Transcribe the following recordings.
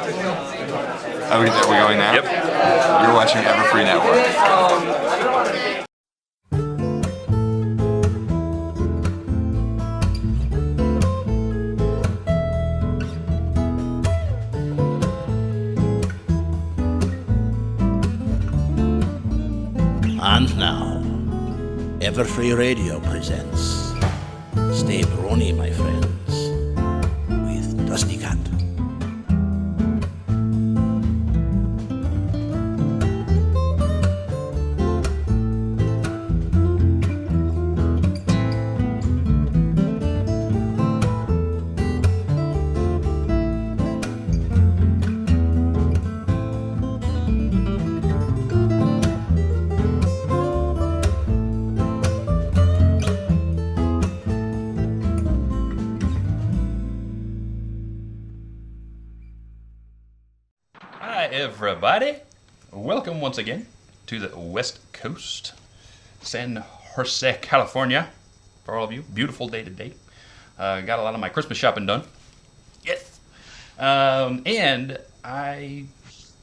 Are we going now? Yep. You're watching Everfree Network. And now, Everfree Radio presents Stay Brony, my friends, with DustyKatt. Everybody, welcome once again to the West Coast, San Jose, California. For all of you, beautiful day today. Got a lot of my Christmas shopping done. Yes. And I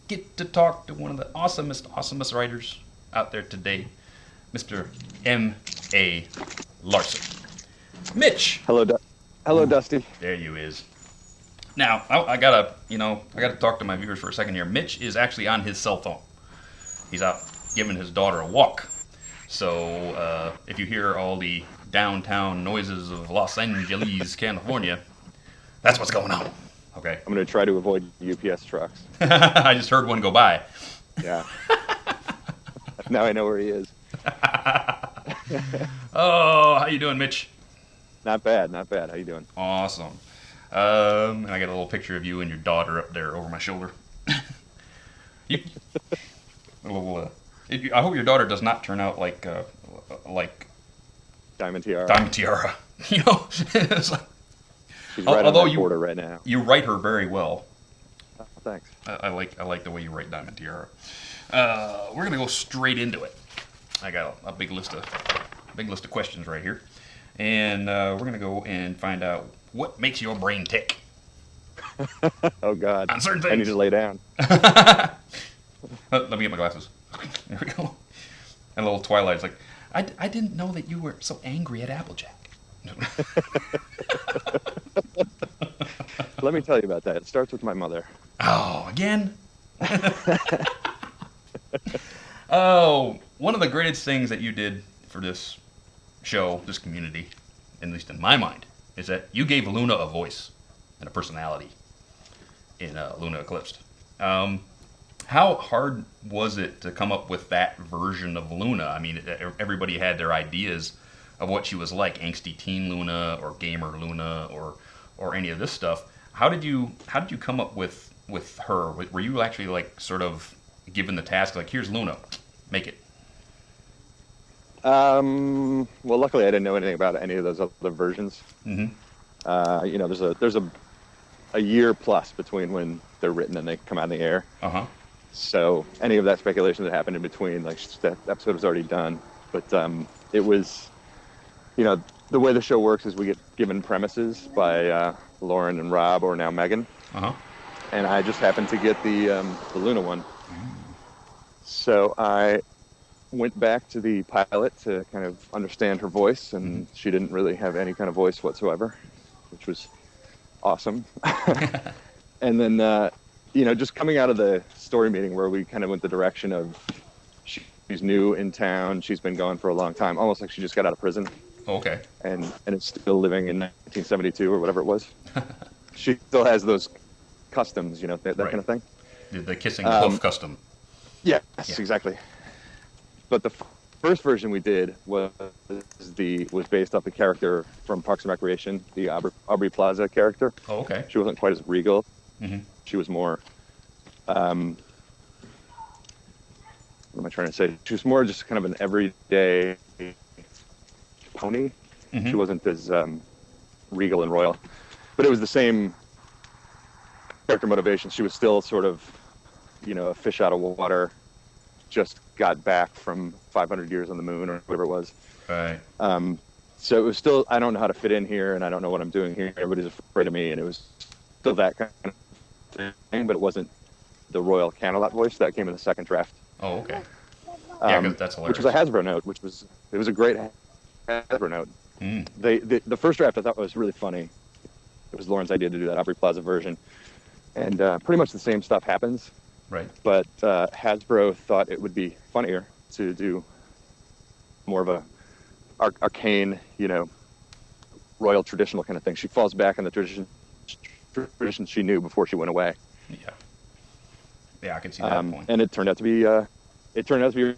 get to talk to one of the awesomest writers out there today, Mr. M.A. Larson. Mitch. Hello, Dusty. There you is. Now, I gotta talk to my viewers for a second here. Mitch is actually on his cell phone. He's out giving his daughter a walk. So, if you hear all the downtown noises of Los Angeles, California, that's what's going on. Okay. I'm gonna try to avoid UPS trucks. I just heard one go by. Yeah. Now I know where he is. Oh, how you doing, Mitch? Not bad. How you doing? Awesome. And I got a little picture of you and your daughter up there over my shoulder. I hope your daughter does not turn out like Diamond Tiara. Diamond Tiara. You know, it's like, She's right on that border right now. You write her very well. Oh, thanks. I like the way you write Diamond Tiara. We're gonna go straight into it. I got a big list of questions right here, and we're gonna go and find out what makes your brain tick. Oh God! On certain things. I need to lay down. Let me get my glasses. There we go. And a little Twilight's like, I didn't know that you were so angry at Applejack. Let me tell you about that. It starts with my mother. Oh, again? Oh, one of the greatest things that you did for this show, this community, at least in my mind, is that you gave Luna a voice and a personality in Luna Eclipsed. How hard was it to come up with that version of Luna? I mean, everybody had their ideas of what she was like, angsty teen Luna or gamer Luna or any of this stuff. How did you come up with her? Were you actually like sort of given the task like, here's Luna, make it? Well, luckily I didn't know anything about any of those other versions. Mm-hmm. There's a year plus between when they're written and they come out in the air. Uh-huh. So any of that speculation that happened in between, like that episode was already done. But it was, the way the show works is we get given premises by Lauren and Rob, or now Megan. Uh-huh. And I just happened to get the Luna one. Mm. So I went back to the pilot to kind of understand her voice, and she didn't really have any kind of voice whatsoever, which was awesome. And then, just coming out of the story meeting where we kind of went the direction of she's new in town, she's been gone for a long time, almost like she just got out of prison. Okay. And it's still living in 1972 or whatever it was. She still has those customs, that right. kind of thing. The kissing hoof custom. Yes, yeah. Exactly. But the first version we did was based off the character from Parks and Recreation, the Aubrey Plaza character. Oh, okay. She wasn't quite as regal. Mm-hmm. She was more, what am I trying to say? She was more just kind of an everyday pony. Mm-hmm. She wasn't as regal and royal. But it was the same character motivation. She was still sort of, a fish out of water, just got back from 500 years on the moon or whatever it was. Right. So it was still, I don't know how to fit in here, and I don't know what I'm doing here. Everybody's afraid of me, and it was still that kind of thing, but it wasn't the Royal Camelot voice. That came in the second draft. Oh, okay. Yeah, 'cause that's hilarious. Which was a Hasbro note, it was a great Hasbro note. The first draft I thought was really funny. It was Lauren's idea to do that Aubrey Plaza version. And pretty much the same stuff happens. Right. But Hasbro thought it would be funnier to do more of a arcane, royal traditional kind of thing. She falls back on the tradition she knew before she went away. Yeah, I can see that point. And it turned out to be a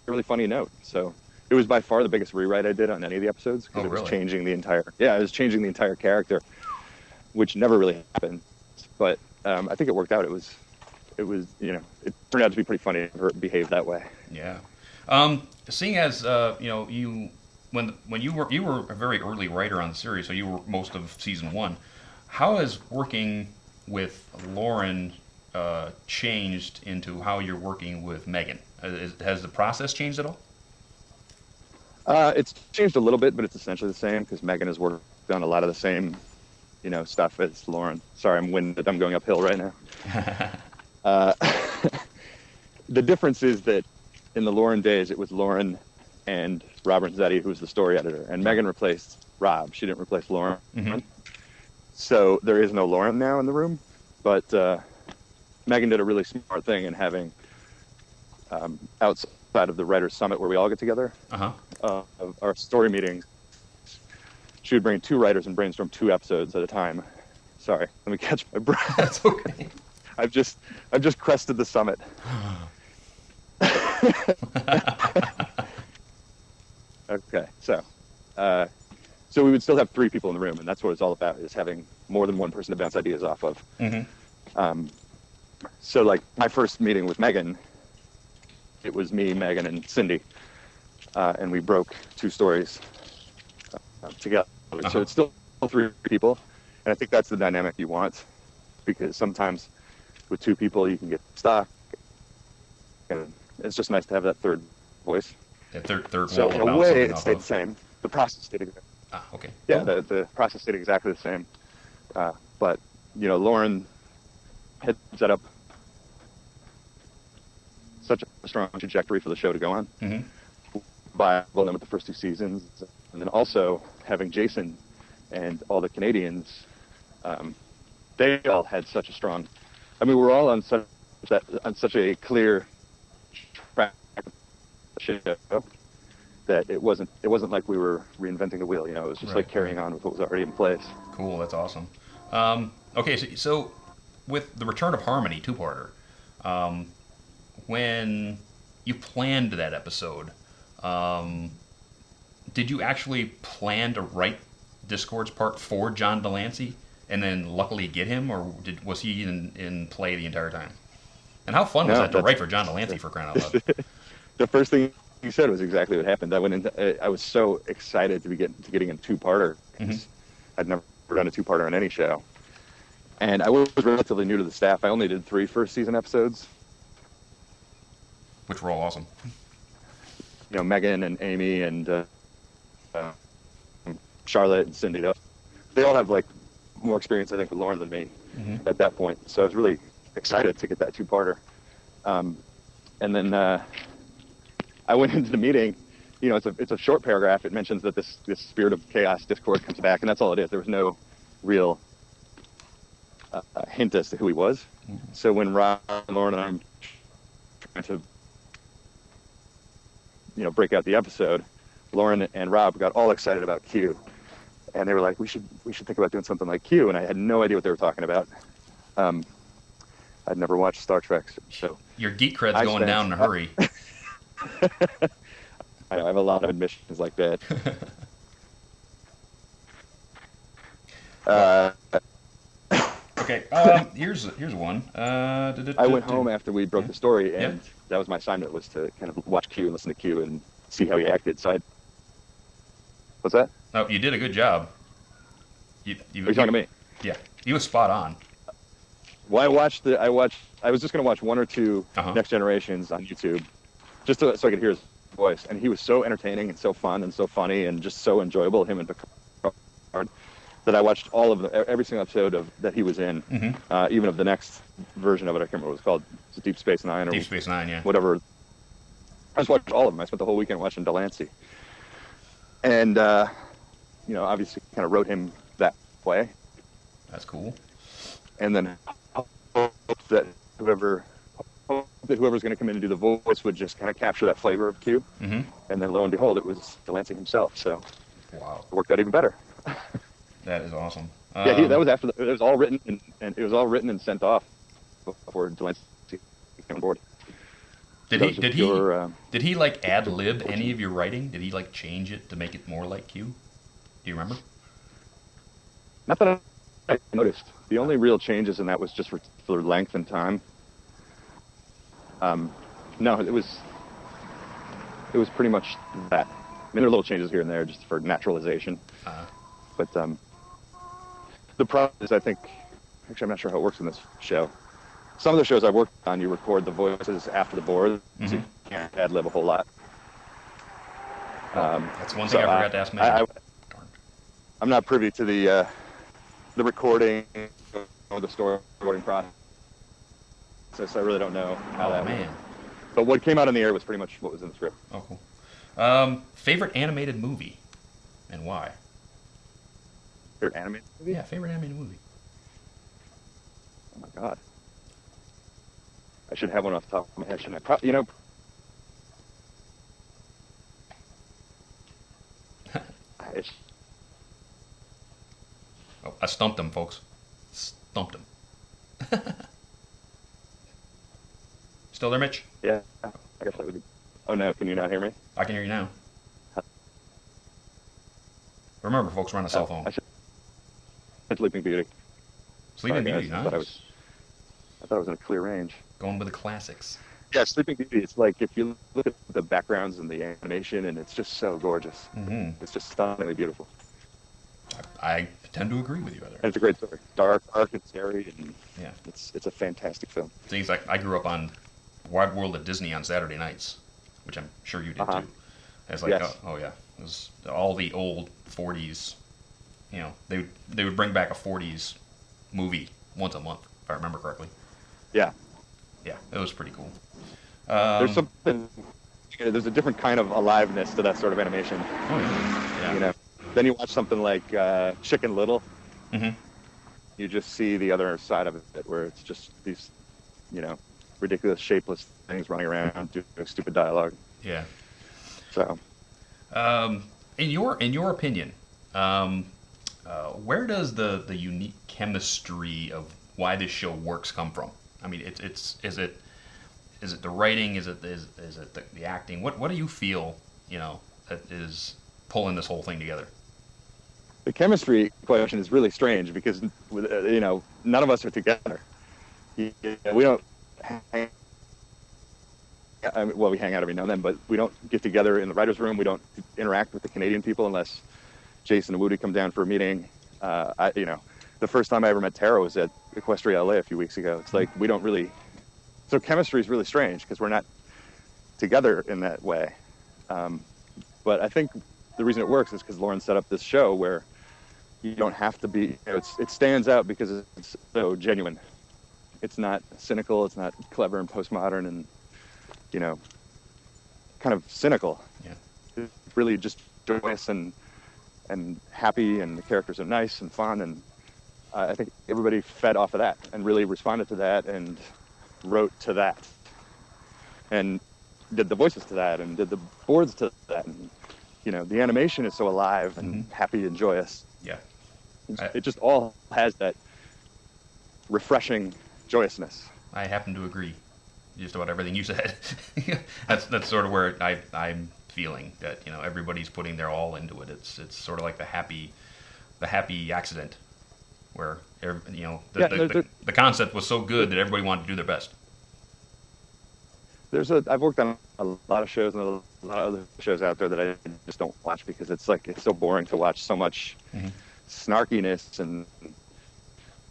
really funny note. So it was by far the biggest rewrite I did on any of the episodes because it was changing the entire character, which never really happened. But I think it worked out. It turned out to be pretty funny for her to behave that way. Yeah. Seeing as you when you were a very early writer on the series, so you were most of season 1. How has working with Lauren changed into how you're working with Megan? Has the process changed at all? It's changed a little bit, but it's essentially the same because Megan has worked on a lot of the same, stuff as Lauren. Sorry, I'm winded. I'm going uphill right now. The difference is that in the Lauren days, it was Lauren and Robert Zetti who was the story editor, and Megan replaced Rob. She didn't replace Lauren. Mm-hmm. So there is no Lauren now in the room, but Megan did a really smart thing in having outside of the Writers' Summit where we all get together, of our story meetings, she would bring 2 writers and brainstorm 2 episodes at a time. Sorry, let me catch my breath. That's okay. I've just crested the summit. Okay, so we would still have 3 people in the room, and that's what it's all about, is having more than one person to bounce ideas off of. Mm-hmm. So like my first meeting with Megan, it was me, Megan, and Cindy, and we broke 2 stories together. So it's still 3 people, and I think that's the dynamic you want, because sometimes with 2 people you can get stuck, and it's just nice to have that third voice. That third so wall. In a way, it stayed the same. The process stayed exactly. Okay. Yeah, the process stayed exactly the same. But Lauren had set up such a strong trajectory for the show to go on. Mm-hmm. By them with the first 2 seasons, and then also having Jason and all the Canadians, they all had such a strong. I mean, we're all on such a clear track show that it wasn't like we were reinventing the wheel. It was just like carrying on with what was already in place. Cool, that's awesome. Okay, so with the Return of Harmony 2-parter, when you planned that episode, did you actually plan to write Discord's part for John Delancey and then luckily get him, or was he in play the entire time? And how fun was that to write for John Delancey, for crying out loud? The first thing you said was exactly what happened. I was so excited to be getting a 2-parter. Mm-hmm. I'd never done a 2-parter on any show, and I was relatively new to the staff. I only did 3 first season episodes, which were all awesome. Megan and Amy and Charlotte and Cindy. They all have more experience, I think, with Lauren than me at that point. So I was really excited to get that 2-parter. And then I went into the meeting. It's a short paragraph. It mentions that this spirit of chaos, Discord, comes back, and that's all it is. There was no real hint as to who he was. Mm-hmm. So when Rob and Lauren and I'm trying to break out the episode, Lauren and Rob got all excited about Q, and they were like, we should think about doing something like Q, and I had no idea what they were talking about. I'd never watched Star Trek, so your geek cred's going down in a hurry. I have a lot of admissions like that. Okay, here's one. I went home after we broke the story, and that was my assignment, was to kind of watch Q and listen to Q and see how he acted. So what's that? No, you did a good job. Are you talking to me? Yeah, you was spot on. Well, I was just going to watch 1 or 2 Next Generations on YouTube, just so I could hear his voice. And he was so entertaining and so fun and so funny and just so enjoyable, him and Picard. that I watched all of every single episode of that he was in, even of the next version of it. I can't remember what it was called. It's Deep Space Nine or Deep Space Nine, yeah. whatever. I just watched all of them. I spent the whole weekend watching Delancey, and obviously kind of wrote him that way. That's cool. And then hope that whoever's going to come in and do the voice would just kind of capture that flavor of Q. Mm-hmm. And then lo and behold, it was Delancey himself. So Wow. it worked out even better. That is awesome. Yeah, that was after it was all written and it was all written and sent off before Delancey came on board. Did So he like ad lib any of your writing? Did he like change it to make it more like Q? Do you remember? Not that I noticed. The only real changes in that was just for length and time. No, it was pretty much that. I mean, there are little changes here and there just for naturalization. But the problem is, I think, actually, I'm not sure how it works in this show. Some of the shows I worked on, you record the voices after the board, so you can't ad lib a whole lot. That's one thing I forgot to ask Megan. I'm not privy to the recording or the storyboarding process. I really don't know how that went. But what came out in the air was pretty much what was in the script. Oh, cool. Favorite animated movie and why? Favorite animated movie? Yeah, favorite animated movie. Oh my god. I should have one off the top of my head, shouldn't I? Oh, I stumped him, folks. Stumped him. Still there, Mitch? Yeah, I guess that would be. Oh no, can you not hear me? I can hear you now. Remember, folks, we're on a cell phone. Sleeping Beauty. Sleeping Sorry, Beauty, guys. nice. I thought I was in a clear range. Going with the classics. Yeah, Sleeping Beauty. It's like if you look at the backgrounds and the animation, and it's just so gorgeous. Mm-hmm. It's just stunningly beautiful. I tend to agree with you, Heather. And it's a great story. Dark and scary, and Yeah. it's a fantastic film. Things like I grew up on Wide World at Disney on Saturday nights, which I'm sure you did too. It's like, Yes. oh yeah, it was all the old 40s. They would bring back a 40s movie once a month, if I remember correctly. Yeah. Yeah, it was pretty cool. There's something. There's a different kind of aliveness to that sort of animation. Oh yeah. Yeah. Then you watch something like Chicken Little. Mm-hmm. You just see the other side of it, where it's just these, ridiculous, shapeless things running around doing stupid dialogue. Yeah. So, in your opinion, where does the unique chemistry of why this show works come from? I mean, is it the writing? Is it the acting? What do you feel that is pulling this whole thing together? the chemistry question is really strange because none of us are together. We don't hang. Well, we hang out every now and then, but we don't get together in the writers' room. We don't interact with the Canadian people unless Jason and Woody come down for a meeting. The first time I ever met Tara was at Equestria LA a few weeks ago. It's like we don't really. So chemistry is really strange because we're not together in that way. But I think the reason it works is because Lauren set up this show where you don't have to be. It stands out because it's so genuine. It's not cynical. It's not clever and postmodern and kind of cynical. Yeah. It's really just joyous and happy, and the characters are nice and fun, and I think everybody fed off of that and really responded to that and wrote to that and did the voices to that and did the boards to that, and the animation is so alive and happy and joyous. Yeah. It just all has that refreshing joyousness. I happen to agree just about everything you said. That's sort of where I'm feeling that everybody's putting their all into it. It's sort of like the happy accident where the concept was so good that everybody wanted to do their best. I've worked on a lot of shows and a lot of other shows out there that I just don't watch because it's so boring to watch so much snarkiness, and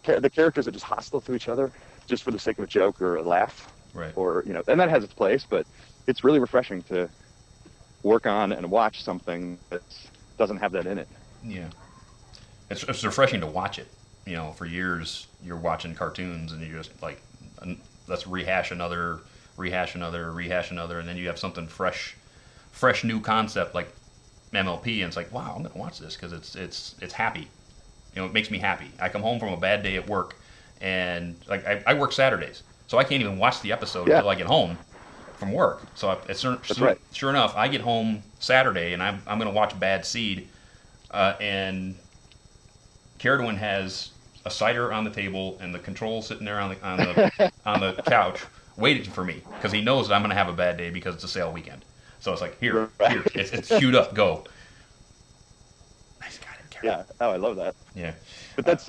the characters are just hostile to each other just for the sake of a joke or a laugh. Right. Or, and that has its place, but it's really refreshing to work on and watch something that doesn't have that in it. Yeah. it's refreshing to watch it. You know, for years you're watching cartoons and you're just like, let's rehash another, and then you have something fresh new concept like MLP, and it's like, wow, I'm gonna watch this because it's happy. You know, it makes me happy. I come home from a bad day at work, and like I work Saturdays, so I can't even watch the episode until I get home from work. So sure enough, I get home Saturday, and I'm gonna watch Bad Seed, and Caradwin has a cider on the table and the controls sitting there on the couch waiting for me because he knows that I'm gonna have a bad day because it's a sale weekend. So it's like, here, it's queued up, go. Nice guy, Caradwin. Yeah. Oh, I love that. Yeah. But that's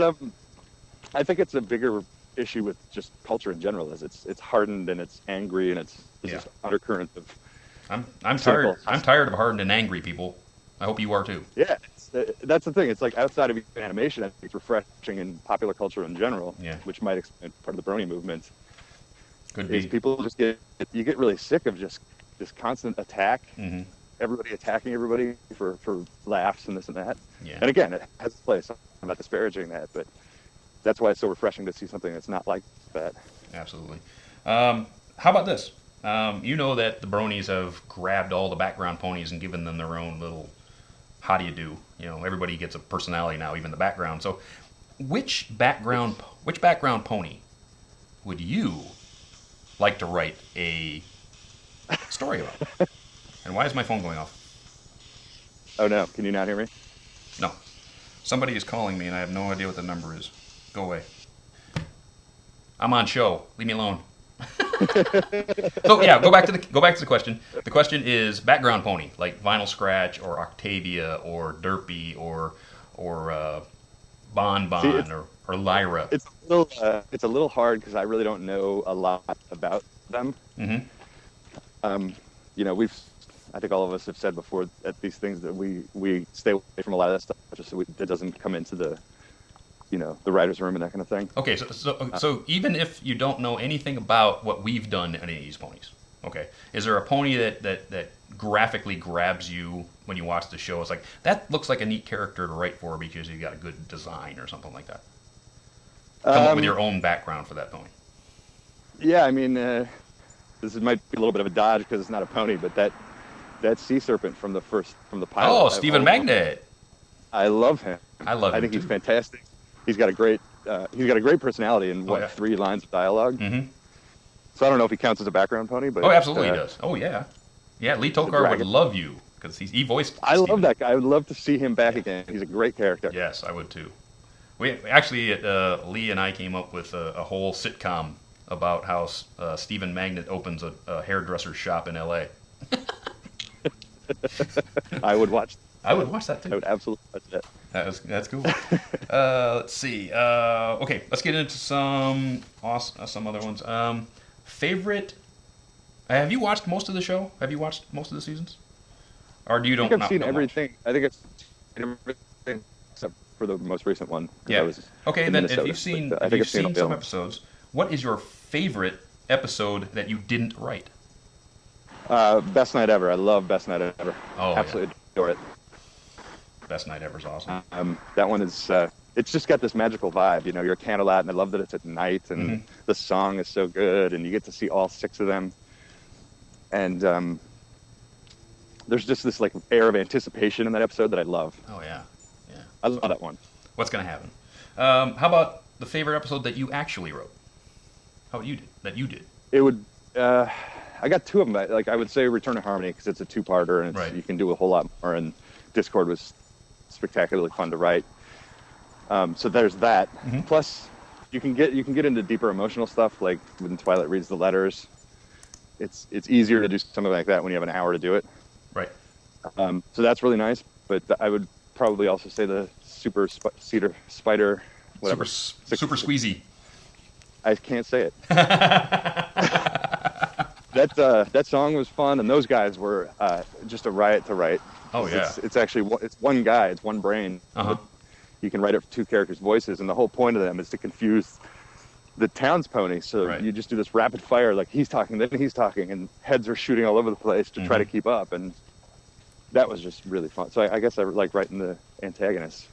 I think it's a bigger issue with just culture in general. Is it's hardened and it's angry and it's this undercurrent of. I'm tired. I'm tired of hardened and angry people. I hope you are too. Yeah, that's the thing. It's like outside of animation, I think it's refreshing in popular culture in general. Yeah. Which might explain part of the Brony movement. Could is be. People just get really sick of just this constant attack. Mm-hmm. Everybody attacking everybody for laughs and this and that. Yeah. And again, it has its place. I'm not disparaging that, but that's why it's so refreshing to see something that's not like that. Absolutely. How about this? You know that the Bronies have grabbed all the background ponies and given them their own little how do you do? You know, everybody gets a personality now, even the background. So which background pony would you like to write a story about? And why is my phone going off? Oh no, can you not hear me? No. Somebody is calling me and I have no idea what the number is. Go away. I'm on show. Leave me alone. So yeah, go back to the question. The question is background pony, like Vinyl Scratch or Octavia or Derpy or Bon Bon. See, or Lyra. It's a little hard because I really don't know a lot about them. Mm-hmm. You know, I think all of us have said before at these things that we stay away from a lot of that stuff just so it doesn't come into the writer's room and that kind of thing. Okay, so even if you don't know anything about what we've done in any of these ponies, okay, is there a pony that graphically grabs you when you watch the show? It's like, that looks like a neat character to write for because you got a good design or something like that. Come up with your own background for that pony. Yeah, I mean, this might be a little bit of a dodge because it's not a pony, but that sea serpent from the pilot. Oh, Stephen Magnet. I love him. I think he's fantastic. He's got a great personality and 3 lines of dialogue. Mm-hmm. So I don't know if he counts as a background pony, but absolutely he does. Oh yeah, Lee Tokar would love you because he voiced. I love that guy. I would love to see him back again. He's a great character. Yes, I would too. We actually, Lee and I came up with a whole sitcom about how Stephen Magnet opens a hairdresser's shop in L.A. I would watch. I would watch that too. I would absolutely watch that. That's cool. Let's see. Okay, let's get into some other ones. Favorite. Have you watched most of the show? Have you watched most of the seasons? Or do you don't? I've seen everything. I think I've seen everything except for the most recent one. Yeah. Okay, then if you've seen some episodes, what is your favorite episode that you didn't write? Best Night Ever. I love Best Night Ever. Oh, absolutely adore it. Best Night Ever is awesome. That one is. It's just got this magical vibe. You know, you're a candlelight, and I love that it's at night, and the song is so good, and you get to see all 6 of them. And there's just this like air of anticipation in that episode that I love. Oh yeah. I love that one. What's gonna happen? How about the favorite episode that you actually wrote? How about you did? It would. I got 2 of them. Like I would say Return to Harmony because it's a 2-parter and you can do a whole lot more. And Discord was spectacularly fun to write. So there's that. Mm-hmm. Plus, you can get into deeper emotional stuff like when Twilight reads the letters. It's easier to do something like that when you have an hour to do it. Right. So that's really nice. But I would probably also say the Super Spider, whatever. Super Squeezy. I can't say it. That song was fun, and those guys were just a riot to write. Oh yeah. It's actually one guy. It's one brain. Uh-huh. You can write it for 2 characters' voices, and the whole point of them is to confuse the town's pony. So you just do this rapid fire, like he's talking, then he's talking, and heads are shooting all over the place to try to keep up. And that was just really fun. So I guess I like writing the antagonists.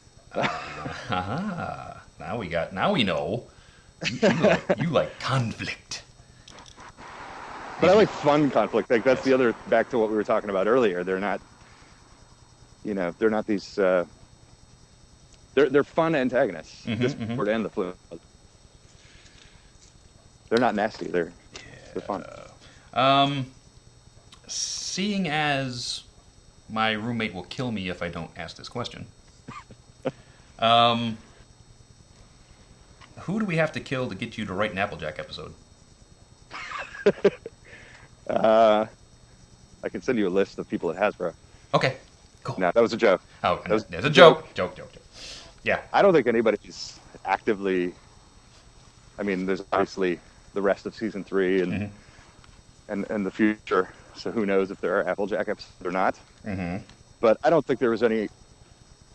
Now we know. You like conflict. But I like fun conflict. Like that's the other, back to what we were talking about earlier. They're not, they're not these, they're fun antagonists. Discord and the Flume. They're not nasty. They're fun. Seeing as my roommate will kill me if I don't ask this question, who do we have to kill to get you to write an Applejack episode? I can send you a list of people at Hasbro. Okay, cool. No, that was a joke. Oh, was there's a joke. Joke. Yeah. I don't think anybody's actively. I mean, there's obviously the rest of season 3 and the future. So who knows if there are Applejack episodes or not. But I don't think there was any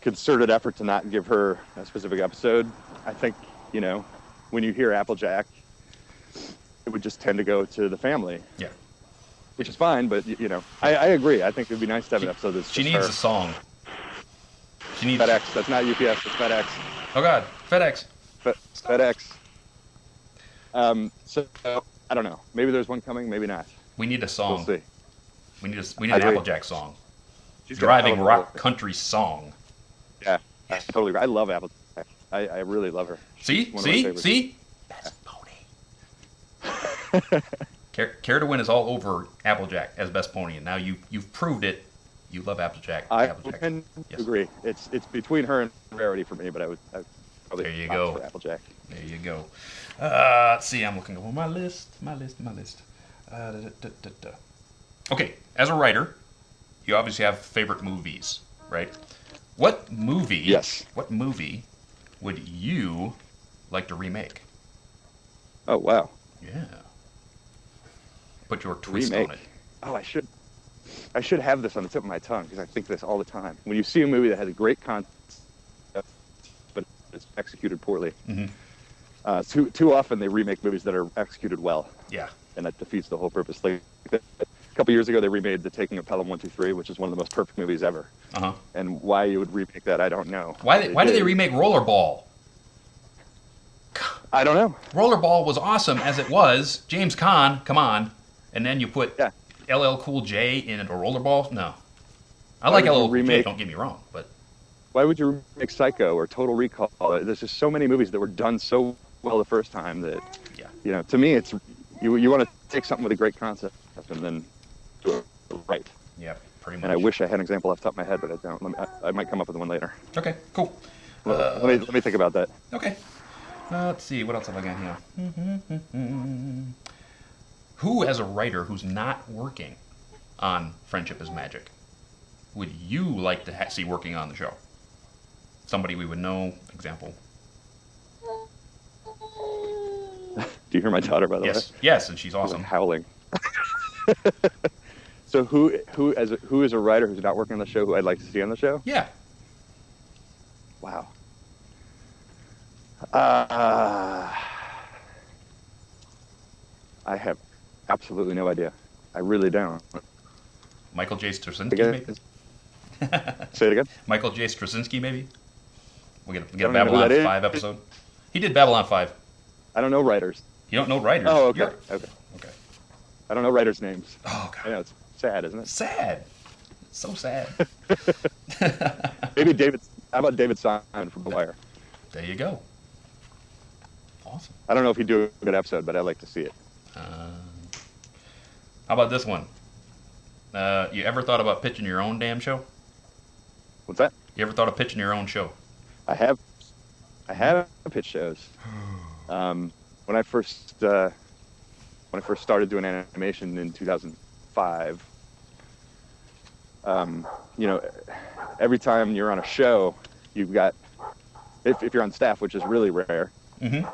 concerted effort to not give her a specific episode. I think, when you hear Applejack, it would just tend to go to the family. Yeah. Which is fine, but, I agree. I think it would be nice to have an episode that's She just needs her. a song. She needs FedEx. That's not UPS. It's FedEx. Oh, God. FedEx. FedEx. So, I don't know. Maybe there's one coming, maybe not. We need a song. We'll see. We need an agree. Applejack song. She's got a hell Driving of a rock voice. country song. Yeah, I totally agree. I love Applejack. I really love her. See? One of my favorites. See? Best pony. Care to Win is all over Applejack as best pony, and now you've proved it. You love Applejack. I Applejack. can Yes. agree. It's between her and Rarity for me, but I'd probably There you opt go. for Applejack. There you go. Let's see. I'm looking over my list. Okay, as a writer, you obviously have favorite movies, right? What movie? Yes. What movie would you like to remake? Oh, wow. Yeah. Put your twist on Remake. it. Oh, I should have this on the tip of my tongue because I think this all the time. When you see a movie that has a great concept, but it's executed poorly, too often they remake movies that are executed well. Yeah. And that defeats the whole purpose. Like a couple years ago, they remade The Taking of Pelham 123, which is one of the most perfect movies ever. And why you would remake that, I don't know. Why did they remake Rollerball? I don't know. Rollerball was awesome as it was. James Caan, come on. And then you put LL Cool J in a Rollerball? No. I like would you LL Cool J, remake- don't get me wrong, but Why would you remake Psycho or Total Recall? There's just so many movies that were done so well the first time that, to me, it's you want to take something with a great concept and then do it right. yeah, pretty much. And I wish I had an example off the top of my head, but I don't. I might come up with one later. Okay, cool. Let me think about that. Okay. Let's see, what else have I got here? Who, as a writer who's not working on Friendship is Magic, would you like to see working on the show? Somebody we would know, example. Do you hear my daughter, by the way? Yes, and she's She's awesome. howling. So who is a writer who's not working on the show who I'd like to see on the show? Yeah. Wow. I have absolutely no idea. I really don't. Michael J. Straczynski, Again? maybe? Say it again? Michael J. Straczynski, maybe? We get a don't know who Babylon that is. 5 episode. He did Babylon 5. I don't know writers. You don't know writers? Oh, okay. You're- Okay. Okay. I don't know writers' names. Oh, I God. know, it's sad, isn't it? Sad. So sad. Maybe how about David Simon from The Wire? There you go. Awesome. I don't know if he'd do a good episode, but I'd like to see it. How about this one? You ever thought about pitching your own damn show? What's that? You ever thought of pitching your own show? I have pitch shows. When I first started doing animation in 2005, every time you're on a show, you've got, if you're on staff, which is really rare,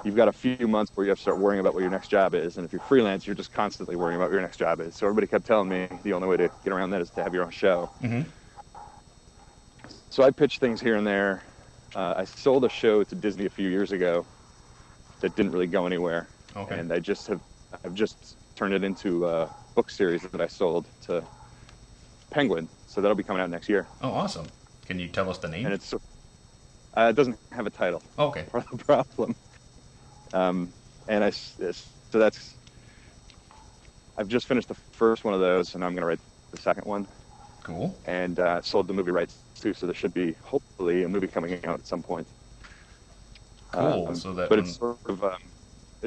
you've got a few months where you have to start worrying about what your next job is. And if you're freelance, you're just constantly worrying about what your next job is. So everybody kept telling me the only way to get around that is to have your own show. So I pitched things here and there. I sold a show to Disney a few years ago that didn't really go anywhere. Okay. And I've just turned it into a book series that I sold to Penguin. So that'll be coming out next year. Oh, awesome. Can you tell us the name? And it's It doesn't have a title. Oh, okay. Part of the problem. So that's. I've just finished the first one of those, and I'm going to write the second one. Cool. And sold the movie rights too, so there should be hopefully a movie coming out at some point. Cool. So that. But it's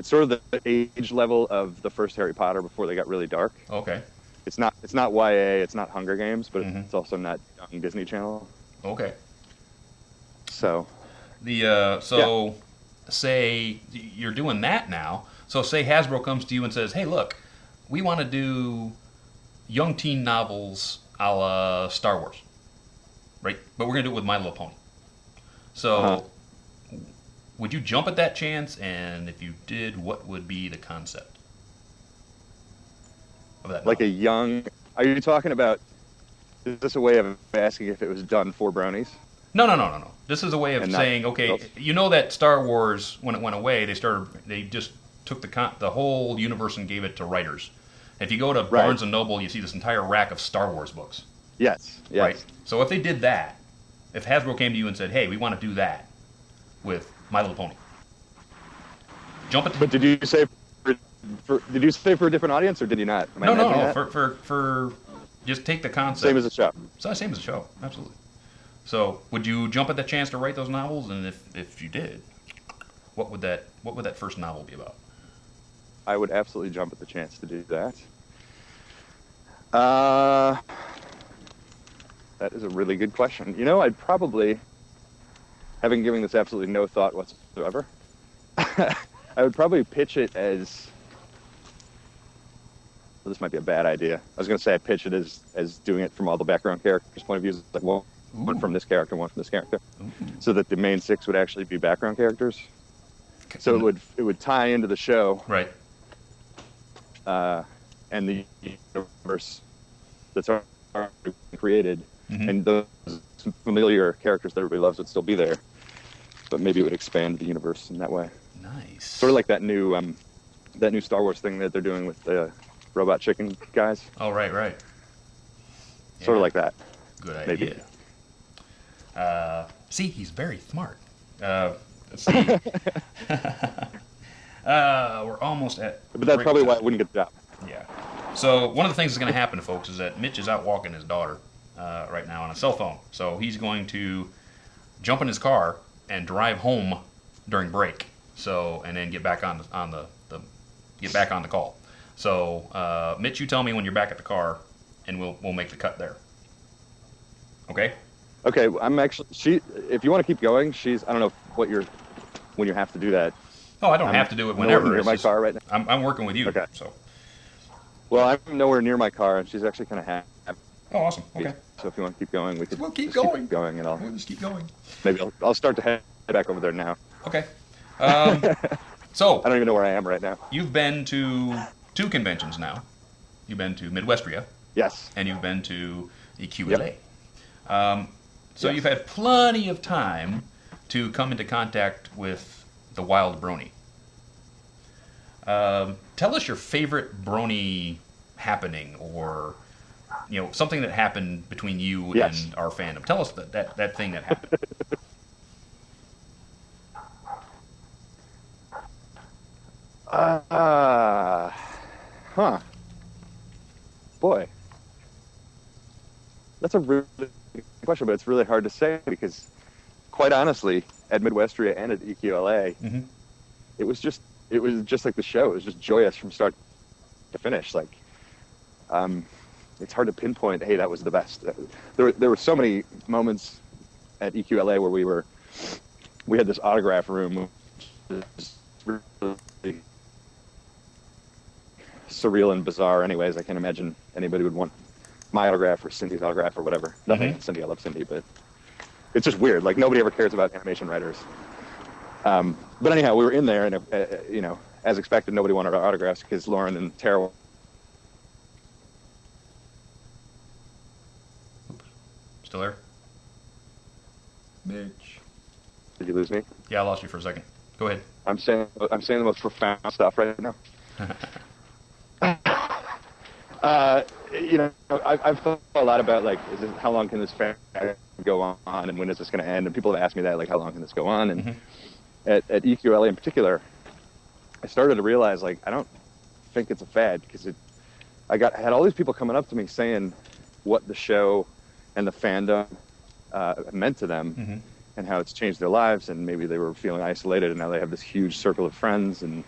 sort of the age level of the first Harry Potter before they got really dark. Okay. It's not YA, it's not Hunger Games, but Mm-hmm. it's also not young Disney Channel. Okay. So. Say you're doing that now. So say Hasbro comes to you and says, "Hey, look, we want to do young teen novels a la Star Wars, right? But we're gonna do it with My Little Pony." So, would you jump at that chance? And if you did, what would be the concept of that? Like novel? a young. Are you talking about? Is this a way of asking if it was done for bronies? No. This is a way of And not saying, okay, adults? you know that Star Wars, when it went away, they just took the whole universe and gave it to writers. If you go to Barnes and Noble, you see this entire rack of Star Wars books. Yes. Right. So if they did that, if Hasbro came to you and said, "Hey, we want to do that with My Little Pony," jump at. But did you say for a different audience, or did you not? Am I No. imagining that? For just take the concept. Same as a show. Same as a show, absolutely. So, would you jump at the chance to write those novels? And if you did, what would that first novel be about? I would absolutely jump at the chance to do that. That is a really good question. You know, I'd probably, having given this absolutely no thought whatsoever, I would probably pitch it as. Well, this might be a bad idea. I was going to say I pitch it as doing it from all the background characters' point of views, like one from this character, one from this character, so that the main 6 would actually be background characters. So it would tie into the show, right? And the universe that's already created, and those familiar characters that everybody loves would still be there, but maybe it would expand the universe in that way. Nice. Sort of like that new Star Wars thing that they're doing with the robot chicken guys. Oh, right. Sort of like that. Good idea. Maybe. See, he's very smart. Let's see. We're almost at. But that's break probably why I time. wouldn't get the job. Yeah. So one of the things that's going to happen, folks, is that Mitch is out walking his daughter right now on a cell phone. So he's going to jump in his car and drive home during break. So and then get back on the call. So Mitch, you tell me when you're back at the car, and we'll make the cut there. Okay. Okay, I'm actually. If you want to keep going, I don't know when you have to do that. Oh, I don't have to do it whenever. Near It's my just- car right now. I'm working with you. Okay. So. Well, I'm nowhere near my car, and she's actually kind of happy. Oh, awesome. Okay. So if you want to keep going, we could. We'll keep just going. Keep going, and We'll just keep going. maybe I'll start to head back over there now. Okay. So I don't even know where I am right now. you've been to 2 conventions now. You've been to Midwestria, Yes. and you've been to EQLA. Yep. So Yes. you've had plenty of time to come into contact with the wild brony. Tell us your favorite brony happening, or something that happened between you Yes. and our fandom. Tell us that thing that happened. Boy, that's a really good question, but it's really hard to say because, quite honestly, at Midwestria and at EQLA, Mhm. it was just like the show. It was just joyous from start to finish. Like, it's hard to pinpoint. Hey, that was the best. There were so many moments at EQLA where we had this autograph room, which was really surreal and bizarre. Anyways, I can't imagine anybody would want my autograph or Cindy's autograph or whatever. Nothing against Cindy, I love Cindy, but it's just weird. Like, nobody ever cares about animation writers. But anyhow, we were in there, and as expected, nobody wanted our autographs because Lauren and Tara. Still there? Mitch. Did you lose me? Yeah, I lost you for a second. Go ahead. I'm saying the most profound stuff right now. I've thought a lot about, like, how long can this fan go on, and when is this going to end? And people have asked me that, like, how long can this go on? And at EQLA in particular, I started to realize, like, I don't think it's a fad, because I had all these people coming up to me saying what the show and the fandom meant to them, and how it's changed their lives, and maybe they were feeling isolated, and now they have this huge circle of friends, and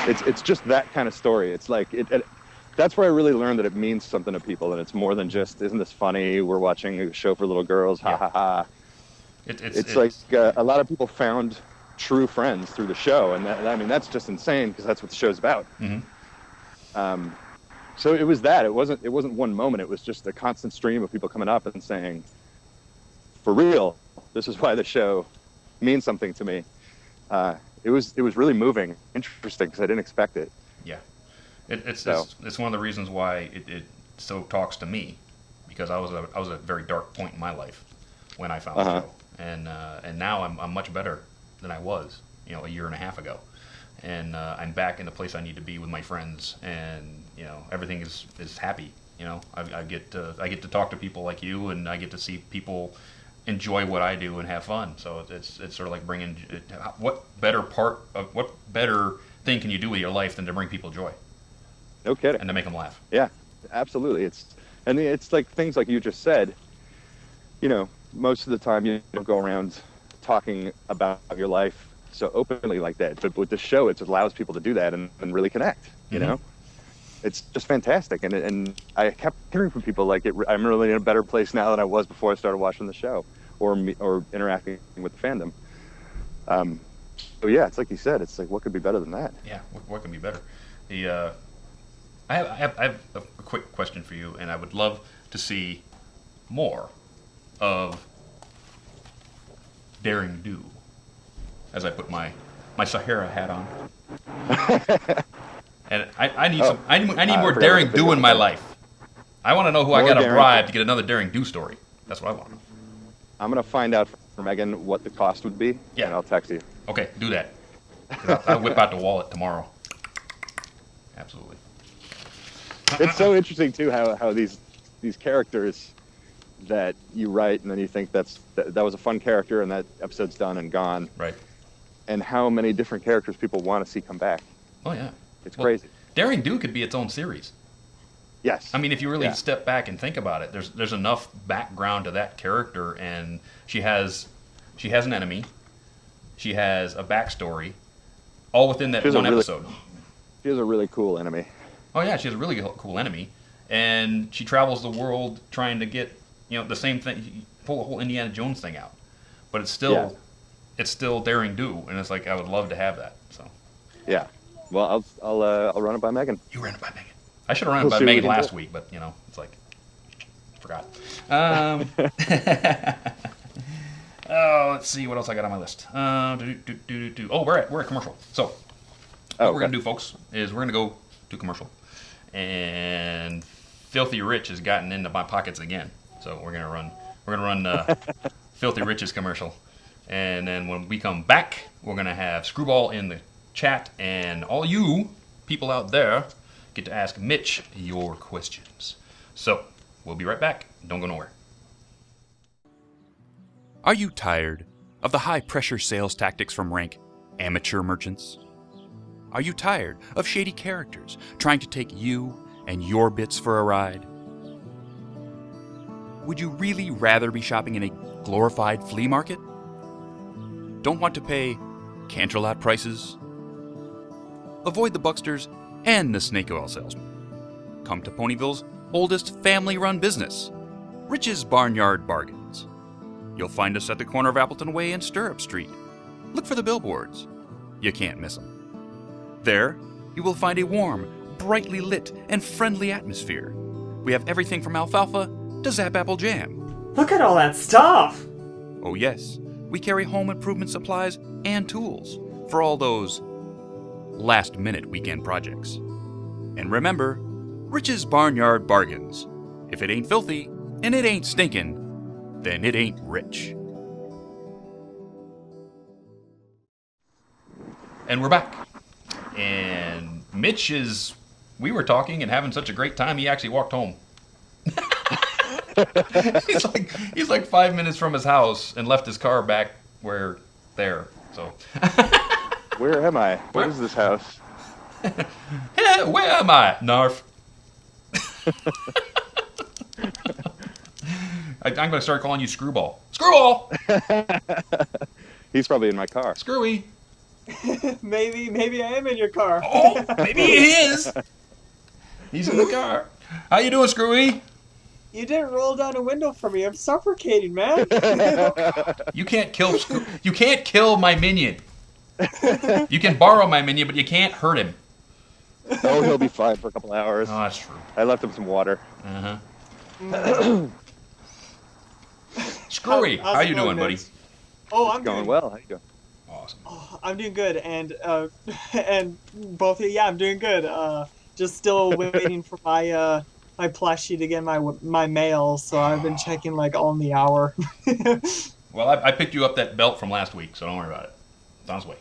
it's just that kind of story. It's like that's where I really learned that it means something to people, and it's more than just, isn't this funny? We're watching a show for little girls, ha ha ha. It's like a lot of people found true friends through the show, and that's just insane, because that's what the show's about. So it was that. It wasn't one moment. It was just a constant stream of people coming up and saying, for real, this is why the show means something to me. It was really moving, interesting, because I didn't expect it. Yeah, it's one of the reasons why it so talks to me, because I was at a very dark point in my life when I found the show, and now I'm much better than I was, a year and a half ago, and I'm back in the place I need to be with my friends, and everything is happy. I get to talk to people like you, and I get to see people enjoy what I do and have fun. So it's sort of like bringing, what better thing can you do with your life than to bring people joy? No kidding. And to make them laugh. Yeah, absolutely. It's like things like you just said. Most of the time you don't go around talking about your life so openly like that, but with the show, it allows people to do that and really connect. It's just fantastic, and I kept hearing from people like, I'm really in a better place now than I was before I started watching the show, or interacting with the fandom. So yeah, it's like you said, it's like, what could be better than that? Yeah, what can be better? I have a quick question for you, and I would love to see more of Daring Do, as I put my Sahara hat on. And I need more Daring Do in my life. I want to know who I got to bribe to get another Daring Do story. That's what I want to know. I'm going to find out from Megan what the cost would be, and I'll text you. Okay, do that. I'll whip out the wallet tomorrow. Absolutely. It's so interesting, too, how these characters that you write, and then you think that was a fun character, and that episode's done and gone. Right. And how many different characters people want to see come back. Oh, yeah. It's crazy. Daring Do could be its own series. Yes. I mean, if you really step back and think about it, there's enough background to that character, and she has an enemy, she has a backstory, all within that one episode. She has a really cool enemy. Oh yeah, she has a really cool enemy, and she travels the world trying to get the same thing, pull a whole Indiana Jones thing out, but it's still Daring Do, and it's like, I would love to have that. So. Yeah. Well, I'll run it by Megan. You ran it by Megan. I should have run it by Megan last week, but it's like, forgot. Oh, let's see what else I got on my list. Oh, we're at commercial. So, what we're gonna do, folks, is we're gonna go to commercial, and Filthy Rich has gotten into my pockets again. So we're gonna run Filthy Rich's commercial, and then when we come back, we're gonna have Screwball in the chat, and all you people out there get to ask Mitch your questions. So, we'll be right back. Don't go nowhere. Are you tired of the high-pressure sales tactics from rank amateur merchants? Are you tired of shady characters trying to take you and your bits for a ride? Would you really rather be shopping in a glorified flea market? Don't want to pay Canterlot prices? Avoid the bucksters and the snake oil salesman. Come to Ponyville's oldest family-run business, Rich's Barnyard Bargains. You'll find us at the corner of Appleton Way and Stirrup Street. Look for the billboards. You can't miss them. There, you will find a warm, brightly lit, and friendly atmosphere. We have everything from alfalfa to Zap Apple Jam. Look at all that stuff! Oh yes, we carry home improvement supplies and tools for all those last-minute weekend projects. And remember, Rich's Barnyard Bargains. If it ain't filthy and it ain't stinking, then it ain't rich. And we're back. And Mitch we were talking and having such a great time, he actually walked home. he's like 5 minutes from his house and left his car back there. So Where am I? What is this house? yeah, where am I? Narf. I'm going to start calling you Screwball. Screwball! He's probably in my car. Screwy. Maybe I am in your car. Oh, maybe he is. He's in the car. How you doing, Screwy? You didn't roll down a window for me. I'm suffocating, man. You can't kill my minion. You can borrow my minion, but you can't hurt him. Oh, he'll be fine for a couple hours. Oh, that's true. I left him some water. Uh-huh. Screwy, How's how it you going, doing, buddy? Vince? Oh, I'm Going doing well. How you doing? Awesome. I'm doing good, and both of you, yeah, I'm doing good. Just still waiting for my my plushie to get my mail, so I've been checking like all in the hour. Well, I picked you up that belt from last week, so don't worry about it. It's on its way.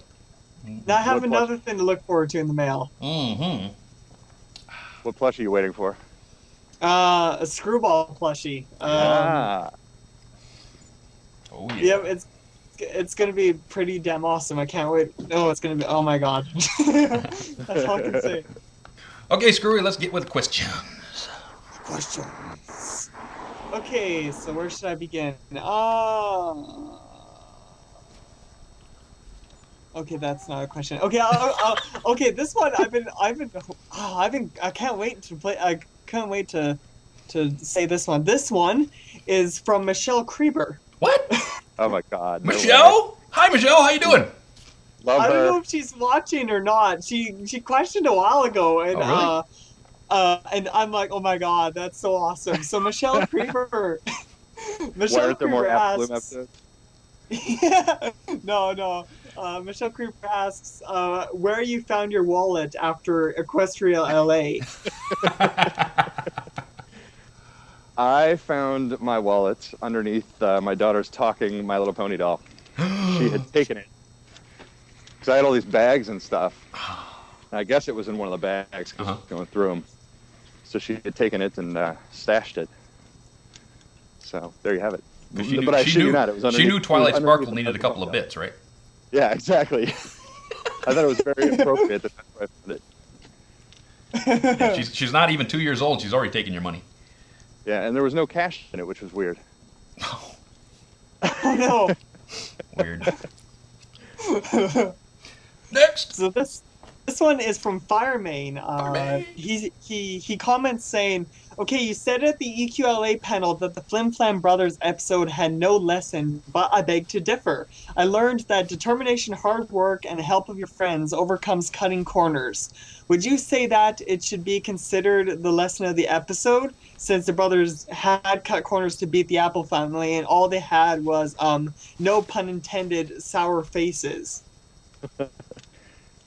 Now I have What another thing to look forward to in the mail. Mm-hmm. What plush are you waiting for? A screwball plushie. Ah, Oh, yeah. Yep, it's gonna be pretty damn awesome. I can't wait. Oh, it's gonna be. Oh my god. That's all I can say. Okay, Screwy, let's get with questions. Questions. Okay, so where should I begin? Okay, that's not a question. Okay, okay, this one I can't wait to play. I can't wait to say this one. This one is from Michelle Krieber. What? oh my God. no way. Michelle? Hi, Michelle. How you doing? Love I don't her. know if she's watching or not. She questioned a while ago, and Oh, and I'm like, oh my god, that's so awesome. So Michelle Krieber, Why Michelle aren't there more Krieber Apple Bloom asks, episodes? yeah, no. Michelle Krieber asks, where you found your wallet after Equestria LA? I found my wallet underneath my daughter's talking My Little Pony doll. She had taken it. Because I had all these bags and stuff. And I guess it was in one of the bags because going through them. So she had taken it and stashed it. So there you have it. But she knew, but I she shit knew, you not, it was underneath. she knew Twilight it was underneath Sparkle needed a couple of bits, right? Yeah, exactly. I thought it was very appropriate that that's why I found it. Yeah, she's not even 2 years old. She's already taken your money. Yeah, and there was no cash in it, which was weird. Oh no. Weird. Next. So this one is from Firemain. Firemain. He comments saying, okay, you said at the EQLA panel that the Flim Flam Brothers episode had no lesson, but I beg to differ. I learned that determination, hard work, and the help of your friends overcomes cutting corners. Would you say that it should be considered the lesson of the episode, since the brothers had cut corners to beat the Apple family, and all they had was, no pun intended, sour faces?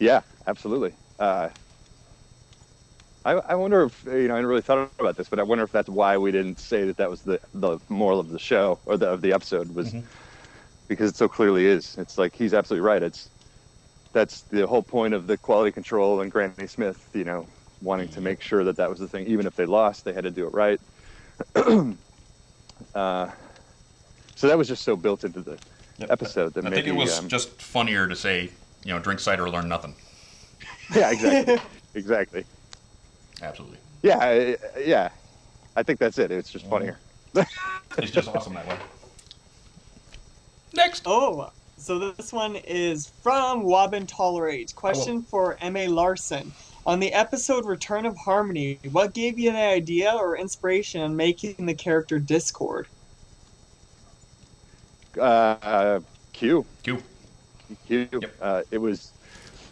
Yeah, absolutely. I wonder if, I didn't really thought about this, but I wonder if that's why we didn't say that was the moral of the show, or of the episode, was because it so clearly is. It's like, he's absolutely right. That's the whole point of the quality control and Granny Smith, wanting to make sure that was the thing. Even if they lost, they had to do it right. So that was just so built into the episode that I maybe... think it was just funnier to say, drink cider or learn nothing. Yeah, exactly. Exactly. Absolutely. Yeah. I think that's it. It's just funnier. It's just awesome that way. Next. Oh, so this one is from Wobbin Tolerate. Question for M.A. Larson. On the episode Return of Harmony, what gave you the idea or inspiration on making the character Discord? Q. Yep. It was,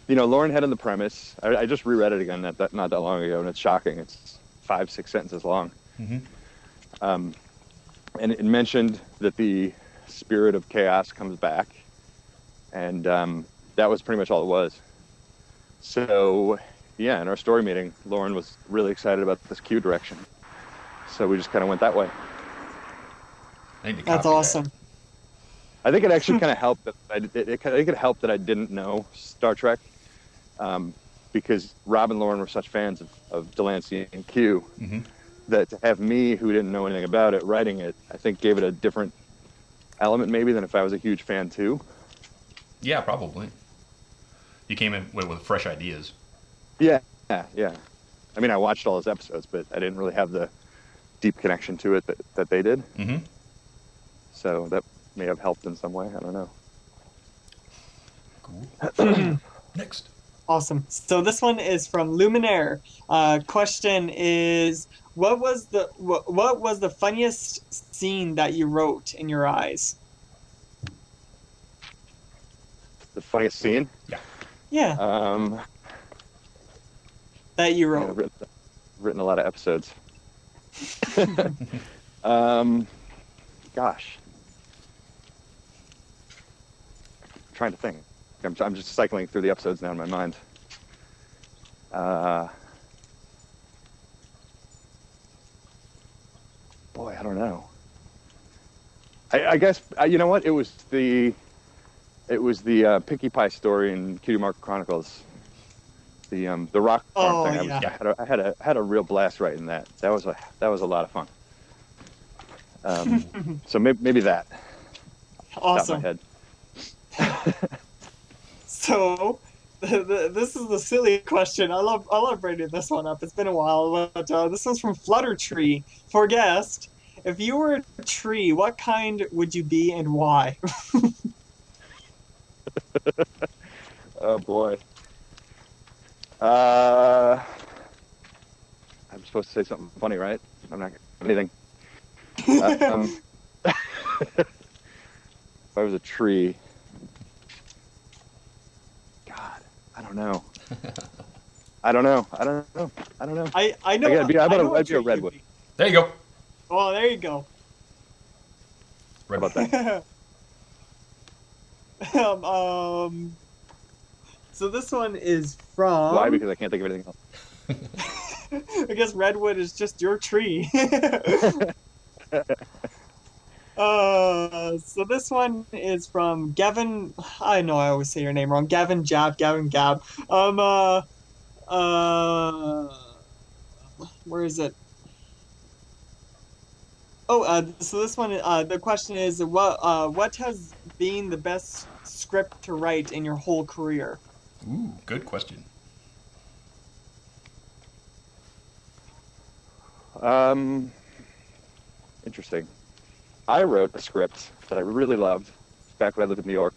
Lauren had in the premise. I just reread it again not that long ago, and it's shocking. It's 5-6 sentences long. And it mentioned that the spirit of chaos comes back, and that was pretty much all it was. So, yeah, in our story meeting, Lauren was really excited about this Q direction. So we just kind of went that way. That's awesome. I think it actually kind of helped that it helped that I didn't know Star Trek, because Rob and Lauren were such fans of Delancey and Q that to have me, who didn't know anything about it, writing it, I think gave it a different element maybe than if I was a huge fan too. Yeah, probably. You came in with fresh ideas. Yeah. I mean, I watched all those episodes, but I didn't really have the deep connection to it that they did. Mm-hmm. So that may have helped in some way. I don't know. Cool. Next. Awesome. So this one is from Luminaire. Question is, what was the funniest scene that you wrote in your eyes? The funniest scene? Yeah. That you wrote. I've written a lot of episodes. Gosh. I'm trying to think. I'm just cycling through the episodes now in my mind. Boy, I don't know. I guess you know what? It was the Pinkie Pie story in Cutie Mark Chronicles. The rock farm thing. Yeah. I had a real blast writing that. That was a lot of fun. So maybe that. Awesome. Top of my head. So, this is the silly question. I love bringing this one up. It's been a while, but this one's from Fluttertree. For guest, if you were a tree, what kind would you be and why? Oh boy. I'm supposed to say something funny, right? I'm not anything. If I was a tree, God, I don't know. I know. I know. I'd be a redwood. There you go. Oh, there you go. How about that? So this one is from. Why? Because I can't think of anything else. I guess redwood is just your tree. So this one is from Gavin. I know I always say your name wrong. Gavin Gab. Where is it? Oh, so this one. The question is, what has been the best script to write in your whole career? Ooh, good question. Interesting. I wrote a script that I really loved back when I lived in New York.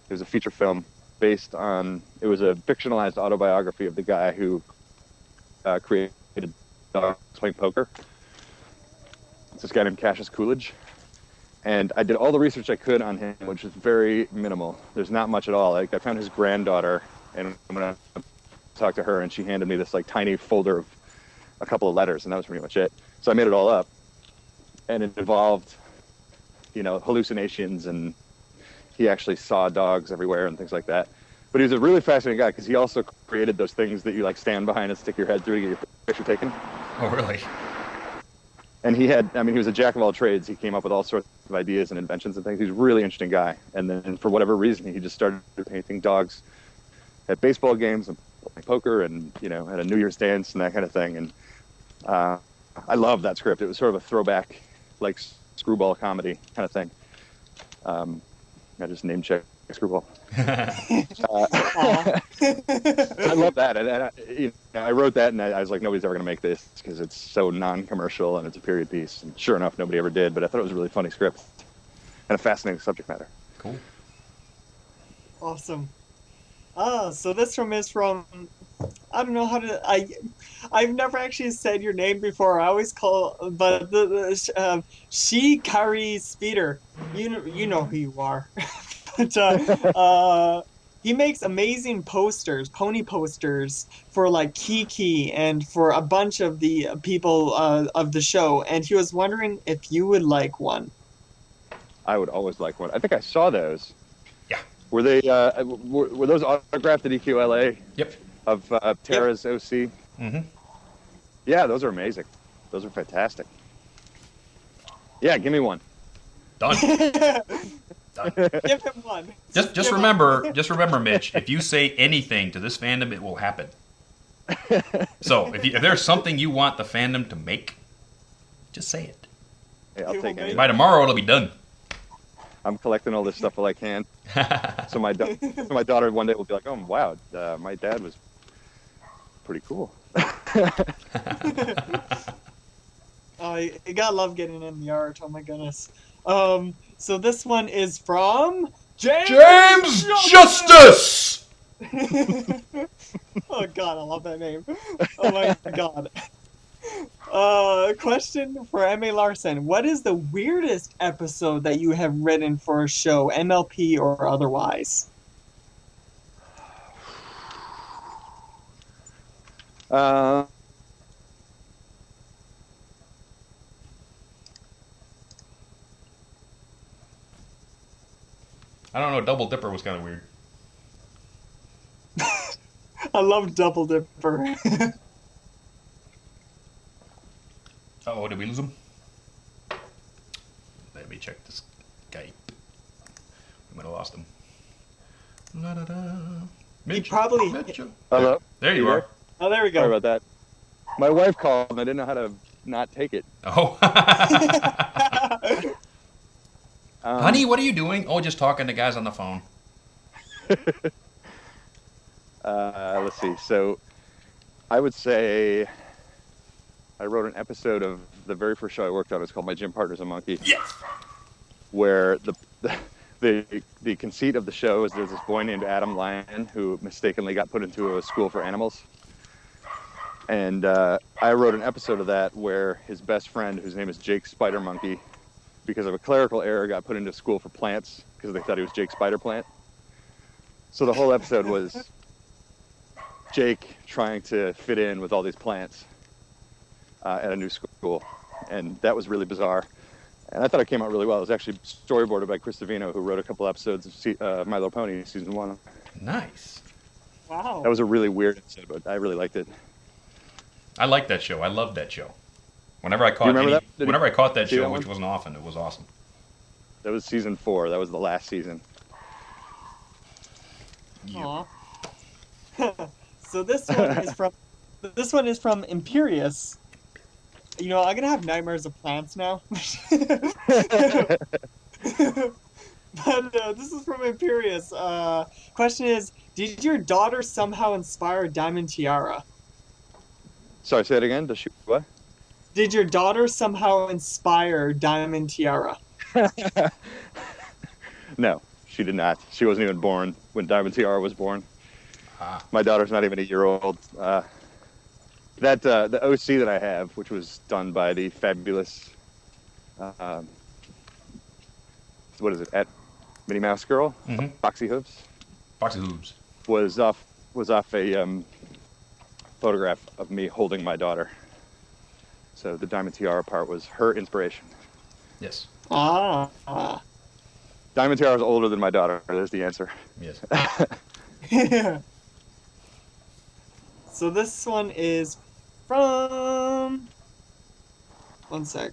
It was a feature film based on, it was a fictionalized autobiography of the guy who created dogs playing poker. It's this guy named Cassius Coolidge. And I did all the research I could on him, which is very minimal. There's not much at all. Like, I found his granddaughter, and I'm going to talk to her, and she handed me this like tiny folder of a couple of letters, and that was pretty much it. So I made it all up. And it involved, hallucinations, and he actually saw dogs everywhere and things like that. But he was a really fascinating guy because he also created those things that you like stand behind and stick your head through to get your picture taken. Oh, really? And he was a jack of all trades. He came up with all sorts of ideas and inventions and things. He's a really interesting guy. And then for whatever reason, he just started painting dogs at baseball games and playing poker and, at a New Year's dance and that kind of thing. And I love that script. It was sort of a throwback, like screwball comedy kind of thing. I just name checked Screwball. I love that. And I wrote that, and I was like, nobody's ever going to make this because it's so non-commercial and it's a period piece. And sure enough, nobody ever did. But I thought it was a really funny script and a fascinating subject matter. Cool. Awesome. So this one is from. I don't know how to. I've never actually said your name before. I always call, but the Shikari Speeder. You know who you are. But he makes amazing posters, pony posters for like Kiki and for a bunch of the people of the show. And he was wondering if you would like one. I would always like one. I think I saw those. Yeah. Were they? Were those autographed at EQLA? Yep. Of Tara's OC. Mm-hmm. Yeah, those are amazing. Those are fantastic. Yeah, give me one. Done. Done. Give him one. Just remember, Mitch. If you say anything to this fandom, it will happen. So if there's something you want the fandom to make, Just say it. Hey, I'll take any. By tomorrow, it'll be done. I'm collecting all this stuff while I can. So my daughter one day will be like, "Oh wow, my dad was pretty cool." Oh, you gotta love getting in the art. Oh my goodness. So this one is from James Justice! Oh god, I love that name. Oh my god. Question for M.A. Larson. What is the weirdest episode that you have written for a show, MLP or otherwise? I don't know, Double Dipper was kind of weird. I love Double Dipper. Uh-oh, did we lose him? Let me check this guy. We might have lost him. La-da-da. Mitch, probably- Mitch. Hello. There you are. Oh, there we Sorry go. about that. My wife called and I didn't know how to not take it. Oh. Honey, what are you doing? Oh, just talking to guys on the phone. Let's see. So, I would say I wrote an episode of the very first show I worked on. It's called My Gym Partner's a Monkey. Yes. Where the conceit of the show is there's this boy named Adam Lyon who mistakenly got put into a school for animals. And I wrote an episode of that where his best friend, whose name is Jake Spider Monkey, because of a clerical error, got put into school for plants because they thought he was Jake Spider Plant. So the whole episode was Jake trying to fit in with all these plants at a new school. And that was really bizarre. And I thought it came out really well. It was actually storyboarded by Chris Savino, who wrote a couple episodes of My Little Pony season 1. Nice. Wow. That was a really weird episode, but I really liked it. I liked that show. I loved that show. Whenever I caught remember that? Did whenever I caught that see show, that which one? wasn't often, it was awesome. That was season 4. That was the last season. Aw. So this one is from Imperious. You know, I'm gonna have nightmares of plants now. But this is from Imperious. Question is, did your daughter somehow inspire Diamond Tiara? Sorry, say it again. Does she what? Did your daughter somehow inspire Diamond Tiara? No, she did not. She wasn't even born when Diamond Tiara was born. Ah. My daughter's not even a year old. The OC that I have, which was done by the fabulous, what is it, at Minnie Mouse Girl, Mhm. Foxy Hooves, Foxy Hooves. was off a photograph of me holding my daughter. So the Diamond Tiara part was her inspiration. Yes. Ah. Diamond Tiara is older than my daughter. There's the answer. Yes. So this one is from... One sec.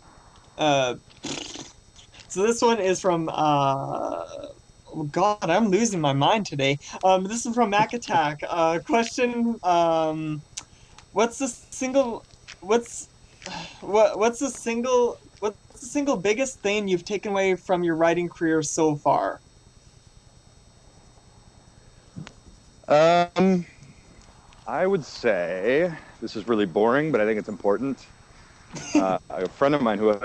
So this one is from... Oh God, I'm losing my mind today. This is from Mac Attack. Question, what's the single biggest thing you've taken away from your writing career so far? I would say this is really boring, but I think it's important. A friend of mine who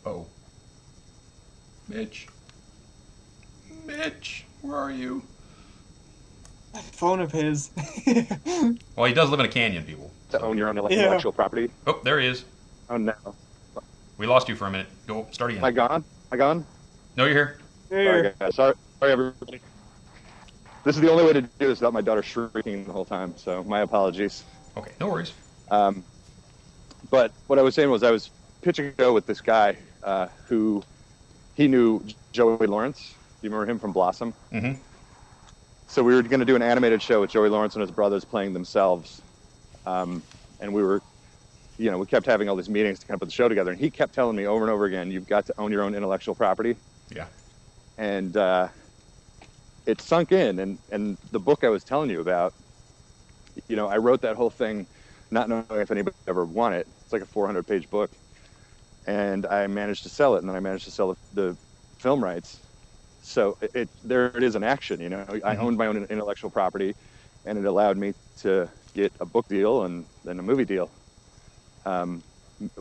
Oh. Mitch, where are you? That phone of his. Well, he does live in a canyon, people. to own your own Yeah. intellectual property. Oh, there he is. Oh no. We lost you for a minute. Go, start again. Am I gone? No, you're here. Here. Sorry, everybody. This is the only way to do this without my daughter shrieking the whole time, so my apologies. Okay, no worries. But what I was saying was I was pitching a show with this guy who he knew Joey Lawrence. Do you remember him from Blossom? Mm-hmm. So we were going to do an animated show with Joey Lawrence and his brothers playing themselves. And we were, we kept having all these meetings to kind of put the show together. And he kept telling me over and over again, you've got to own your own intellectual property. Yeah. And it sunk in. And the book I was telling you about, I wrote that whole thing not knowing if anybody ever want it. It's like a 400-page book, and I managed to sell it, and then I managed to sell the film rights. So there it is in action. You know, I owned my own intellectual property, and it allowed me to get a book deal and then a movie deal.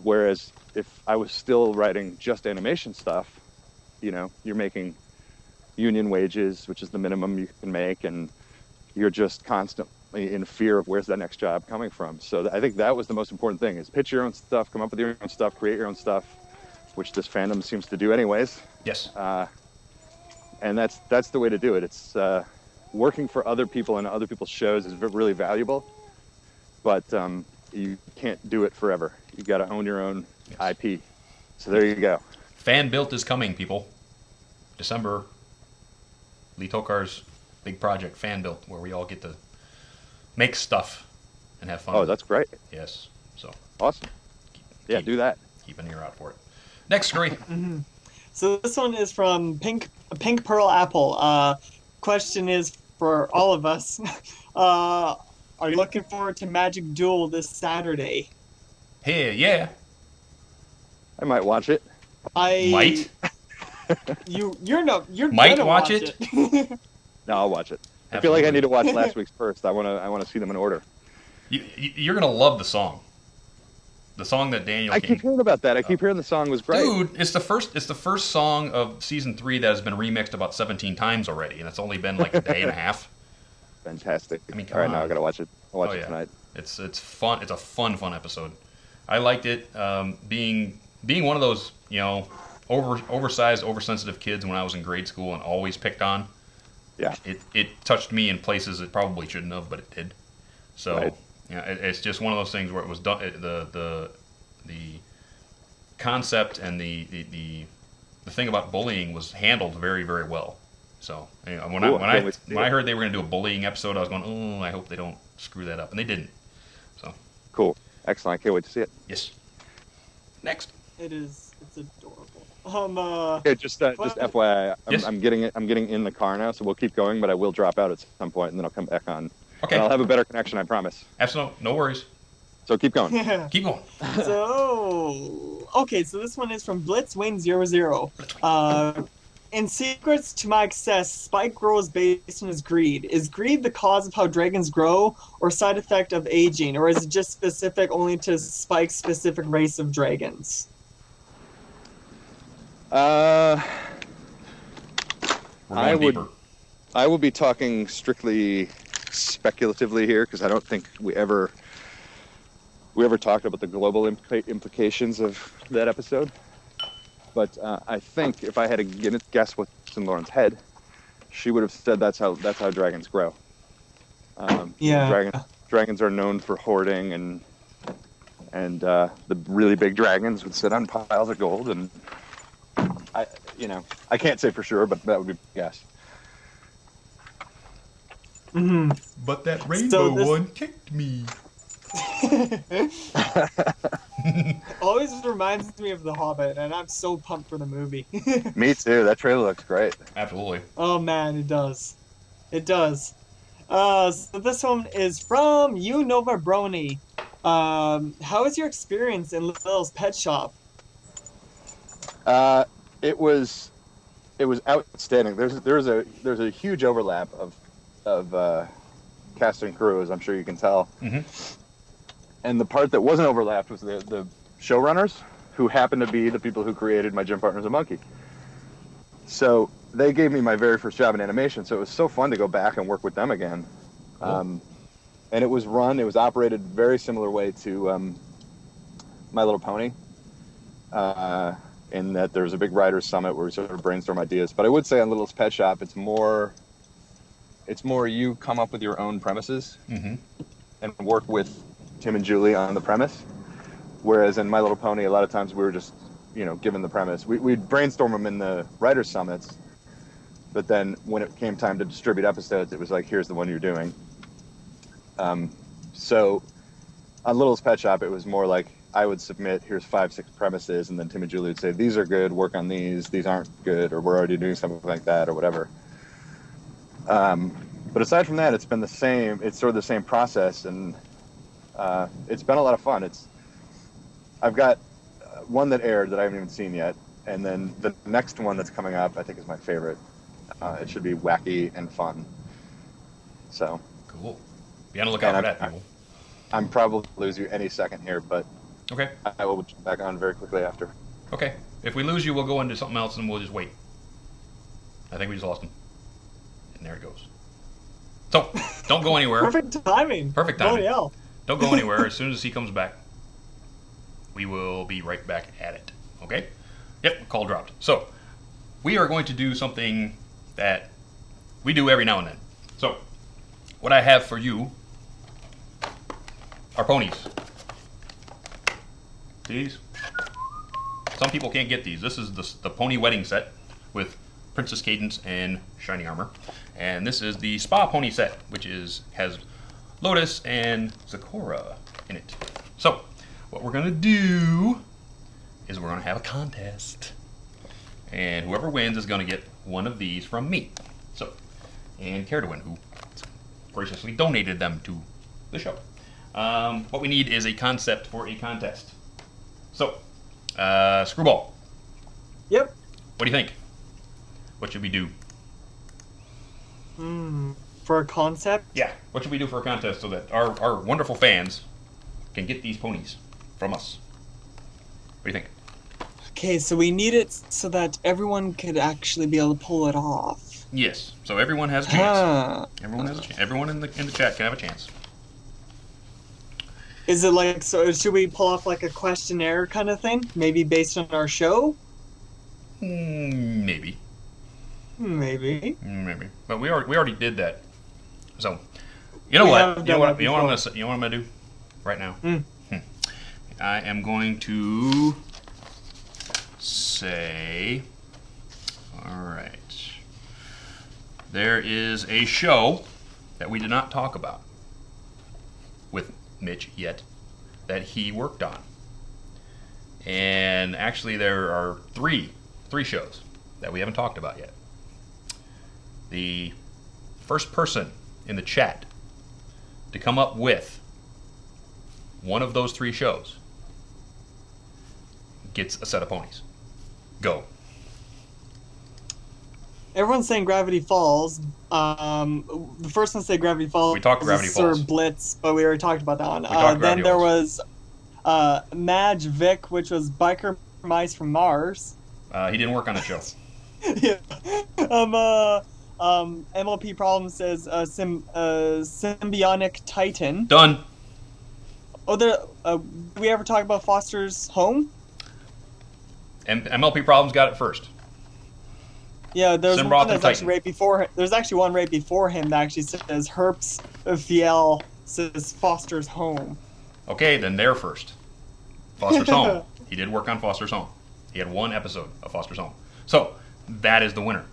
Whereas if I was still writing just animation stuff, you know, you're making union wages, which is the minimum you can make, and you're just constantly in fear of where's that next job coming from. So I think that was the most important thing, is pitch your own stuff, come up with your own stuff, create your own stuff, which this fandom seems to do anyways. Yes. And that's the way to do it. It's working for other people and other people's shows is really valuable, but you can't do it forever. You got to own your own IP. So there you go. Fan Built is coming, people. December. Lee Tokar's big project, Fan Built, where we all get to make stuff and have fun. Oh, that's great. Yes. So Awesome. Yeah, do that. keep an ear out for it. Next story. So this one is from Pink Pearl Apple. Question is for all of us. Are you looking forward to Magic Duel this Saturday? Hey, yeah. I might watch it. Might? You're Might gonna watch it. No, I'll watch it. I feel like I Absolutely. need to watch last week's first. I want to see them in order. You're gonna love the song. The song that Daniel I keep hearing about that. I keep hearing the song was great. Dude, it's the first song of season 3 that has been remixed about 17 times already, and it's only been like a day and a half. Fantastic. I mean, all right, come now on. I gotta watch it. I'll watch Oh, it yeah. tonight. It's fun. It's a fun episode. I liked it. Being one of those, you know, oversized, oversensitive kids when I was in grade school and always picked on. Yeah. It touched me in places it probably shouldn't have, but it did. So Right. yeah, it's just one of those things where it was done. The concept and the thing about bullying was handled very, very well. So you know, when Cool. I heard they were going to do a bullying episode, I was going, oh, I hope they don't screw that up, and they didn't. So Cool. Excellent. I can't wait to see it. yes. Next. It's adorable. Okay, just FYI, Yes. I'm getting in the car now, so we'll keep going, but I will drop out at some point, and then I'll come back on. Okay. And I'll have a better connection, I promise. Absolutely, no worries. So keep going. Keep going. So this one is from Blitzwayne00. In Secrets to My Success, Spike grows based on his greed. Is greed the cause of how dragons grow, or side effect of aging, or is it just specific only to Spike's specific race of dragons? We're I going would- deeper. I will be talking strictly speculatively here because I don't think we ever talked about the global implications of that episode. But I think if I had to guess what's in Lauren's head, she would have said that's how dragons grow. Yeah. Dragons are known for hoarding, and the really big dragons would sit on piles of gold. And I can't say for sure, but that would be a guess. Mm-hmm. But that rainbow one kicked me. Always reminds me of The Hobbit, and I'm so pumped for the movie. Me too. That trailer looks great. Absolutely. Oh man, it does. It does. So this one is from Nova Brony. How was your experience in Lil's pet shop? It was outstanding. There's a huge overlap of cast and crew, as I'm sure you can tell. Mm-hmm. And the part that wasn't overlapped was the showrunners, who happened to be the people who created My Gym Partner's a Monkey. So they gave me my very first job in animation, so it was so fun to go back and work with them again. Cool. And it was operated very similar way to My Little Pony, in that there's a big writers' summit where we sort of brainstorm ideas. But I would say on Little's Pet Shop, it's more you come up with your own premises Mm-hmm. and work with Tim and Julie on the premise. Whereas in My Little Pony, a lot of times we were just, given the premise. We'd brainstorm them in the writers' summits, but then when it came time to distribute episodes, it was like, here's the one you're doing. So on Little's Pet Shop, it was more like I would submit, here's 5-6 premises, and then Tim and Julie would say, these are good, work on these aren't good, or we're already doing something like that, or whatever. But aside from that, it's been the same. It's sort of the same process, and It's been a lot of fun. I've got one that aired that I haven't even seen yet, and then the next one that's coming up I think is my favorite. It should be wacky and fun. So Cool. Be on the lookout for that, people. I'm probably going to lose you any second here, but Okay. I will be back on very quickly after. Okay. If we lose you, we'll go into something else and we'll just wait. I think we just lost him. And there it goes. So, don't go anywhere. Perfect timing. Perfect timing. Bloody hell. Don't go anywhere. As soon as he comes back, we will be right back at it. Okay? Yep, call dropped. So, we are going to do something that we do every now and then. So, what I have for you are ponies. These. Some people can't get these. This is the pony wedding set with Princess Cadence and Shiny Armor. And this is the Spa Pony set, which has Lotus and Sakura in it. So, what we're going to do is we're going to have a contest. And whoever wins is going to get one of these from me. So, and Care-to-Win, who graciously donated them to the show. What we need is a concept for a contest. So, Screwball, Yep. what do you think? What should we do? For a concept? Yeah, what should we do for a contest so that our wonderful fans can get these ponies from us? What do you think? Okay, so we need it so that everyone could actually be able to pull it off. Yes, so everyone has a chance. Huh. Everyone has a chance. Everyone in the chat can have a chance. Is it like, so should we pull off like a questionnaire kind of thing? Maybe based on our show? Maybe. Maybe. Maybe. But we already did that. So, you know We what? have You know done what? that You know what I'm before. gonna say, you know what I'm gonna do right now? I am going to say, all right. There is a show that we did not talk about with Mitch yet that he worked on. And actually there are three shows that we haven't talked about yet. The first person in the chat to come up with one of those 3 shows gets a set of ponies. Go. Everyone's saying Gravity Falls. The first one said Gravity Falls. We talked Gravity is Sir Falls. Blitz, but we already talked about that one. talked Then Gravity there Falls. was Madge Vic, which was Biker Mice from Mars. He didn't work on the show. Yeah. MLP Problem says Symbionic Titan. Done. Oh, did we ever talk about Foster's Home? MLP Problems got it first. Yeah, there's Symbiotic one that's Titan. actually right before. There's actually one right before him that actually says Herps Fiel says Foster's Home. Okay, then they're first. Foster's Home. He did work on Foster's Home. He had 1 episode of Foster's Home. So, that is the winner.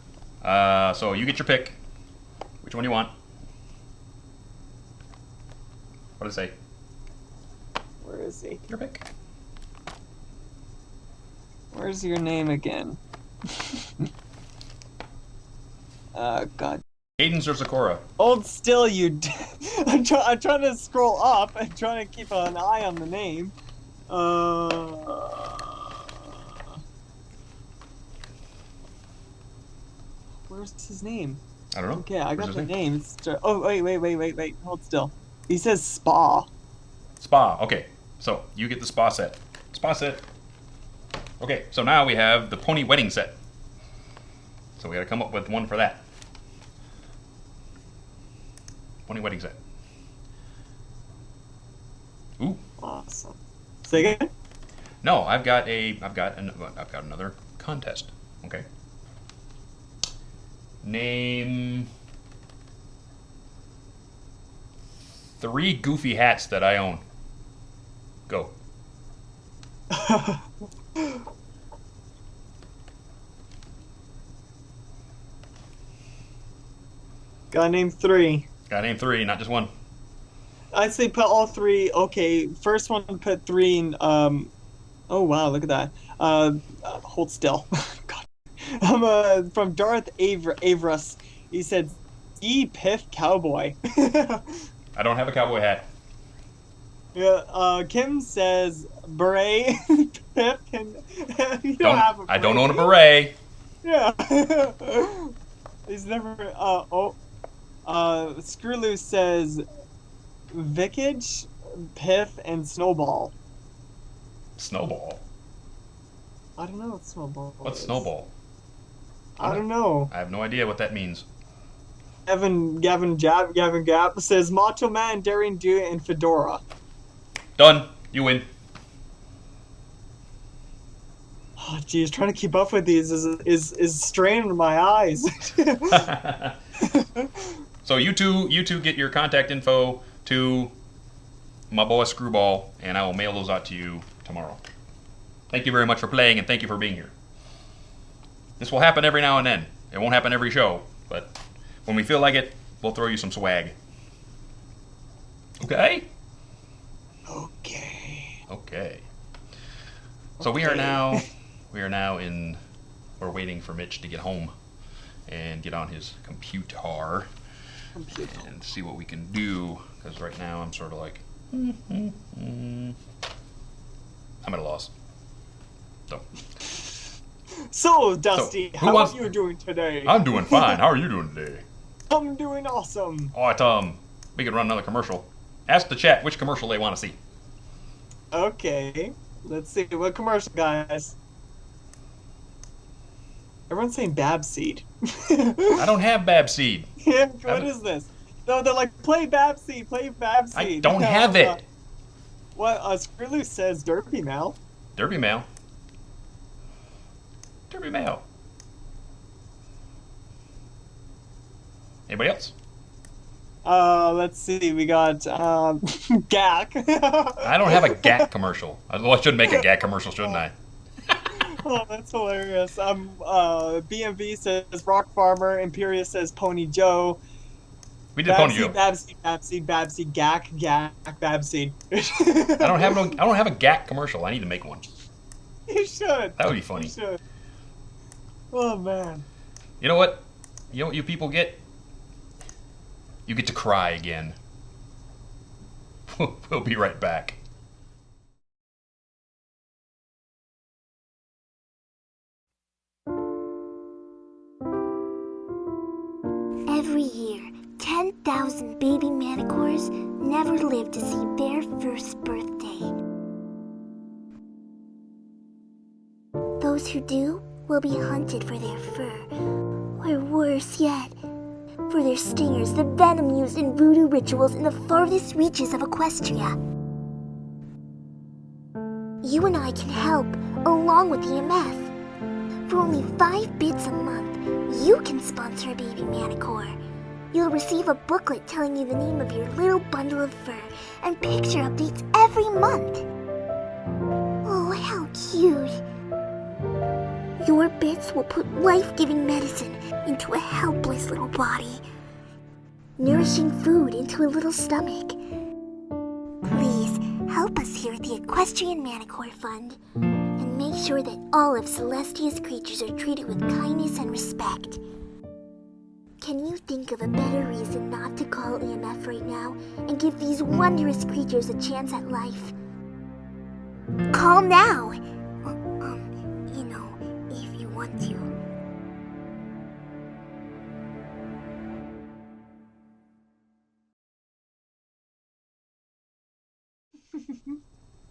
So, you get your pick. Which one do you want? What does it say? Where is he? Your pick. Where's your name again? God. Cadence or Sakura? Hold still, you. I'm trying to scroll up. I'm trying to keep an eye on the name. Where's his name? I don't know. Okay, I got Where's the his name. Oh, wait. Hold still. He says Spa. Spa. Okay, so you get the spa set. Spa set. Okay, so now we have the pony wedding set. So we got to come up with one for that. Pony wedding set. Ooh. Awesome. Say again? No, I've got another contest. Okay. Name 3 goofy hats that I own. Go. Gotta name 3. Gotta name 3, not just one. I'd say put all 3. Okay, first one put 3 in. Oh wow, look at that. Hold still. God. From Darth Avrus. He said, "E Piff Cowboy." I don't have a cowboy hat. Yeah, Kim says beret. Pip can. You don't have a I don't beret. own a beret. Yeah. He's never. Screwloose says Vikage, Piff, and Snowball. Snowball. I don't know what Snowball What's is. snowball? I don't know. I have no idea what that means. Gavin Gap says Macho Man, Daring Do, and Fedora. Done. You win. Oh, geez, trying to keep up with these is straining my eyes. So you two get your contact info to my boy Screwball, and I will mail those out to you tomorrow. Thank you very much for playing, and thank you for being here. This will happen every now and then. It won't happen every show, but when we feel like it, we'll throw you some swag. Okay? Okay. So we're waiting for Mitch to get home and get on his computer and see what we can do, because right now I'm sort of like, I'm at a loss. So, Dusty, who how wants- are you doing today? I'm doing fine. How are you doing today? I'm doing awesome. All right, we could run another commercial. Ask the chat which commercial they want to see. Okay, let's see. What commercial, guys? Everyone's saying Babseed. I don't have Babseed. Yeah, what is this? No, they're like, play Babseed, play Babseed. I don't have it. What? Screwloose says Derpy Mal. Derby Mail. Derby Mail. Anybody else? Let's see. We got Gak. I don't have a GAT commercial. Well, I should make a GAT commercial, shouldn't I? Oh, that's hilarious. BMV says Rock Farmer. Imperius says Pony Joe. We did Pony Joe. Babseed, Gak, Babseed. I don't have a GAT commercial. I need to make one. You should. That would be funny. You should. Oh man. You know what? You know what you people get? You get to cry again. We'll be right back. Every year, 10,000 baby manicores never live to see their first birthday. Those who do will be hunted for their fur, or worse yet, for their stingers, the venom used in voodoo rituals in the farthest reaches of Equestria. You and I can help, along with EMF. For only 5 bits a month, you can sponsor a baby manicore. You'll receive a booklet telling you the name of your little bundle of fur and picture updates every month. Oh, how cute. Your bits will put life-giving medicine into a helpless little body, nourishing food into a little stomach. Please help us here at the Equestrian Manicore Fund and make sure that all of Celestia's creatures are treated with kindness and respect. Can you think of a better reason not to call EMF right now and give these wondrous creatures a chance at life? Call now! If you want to.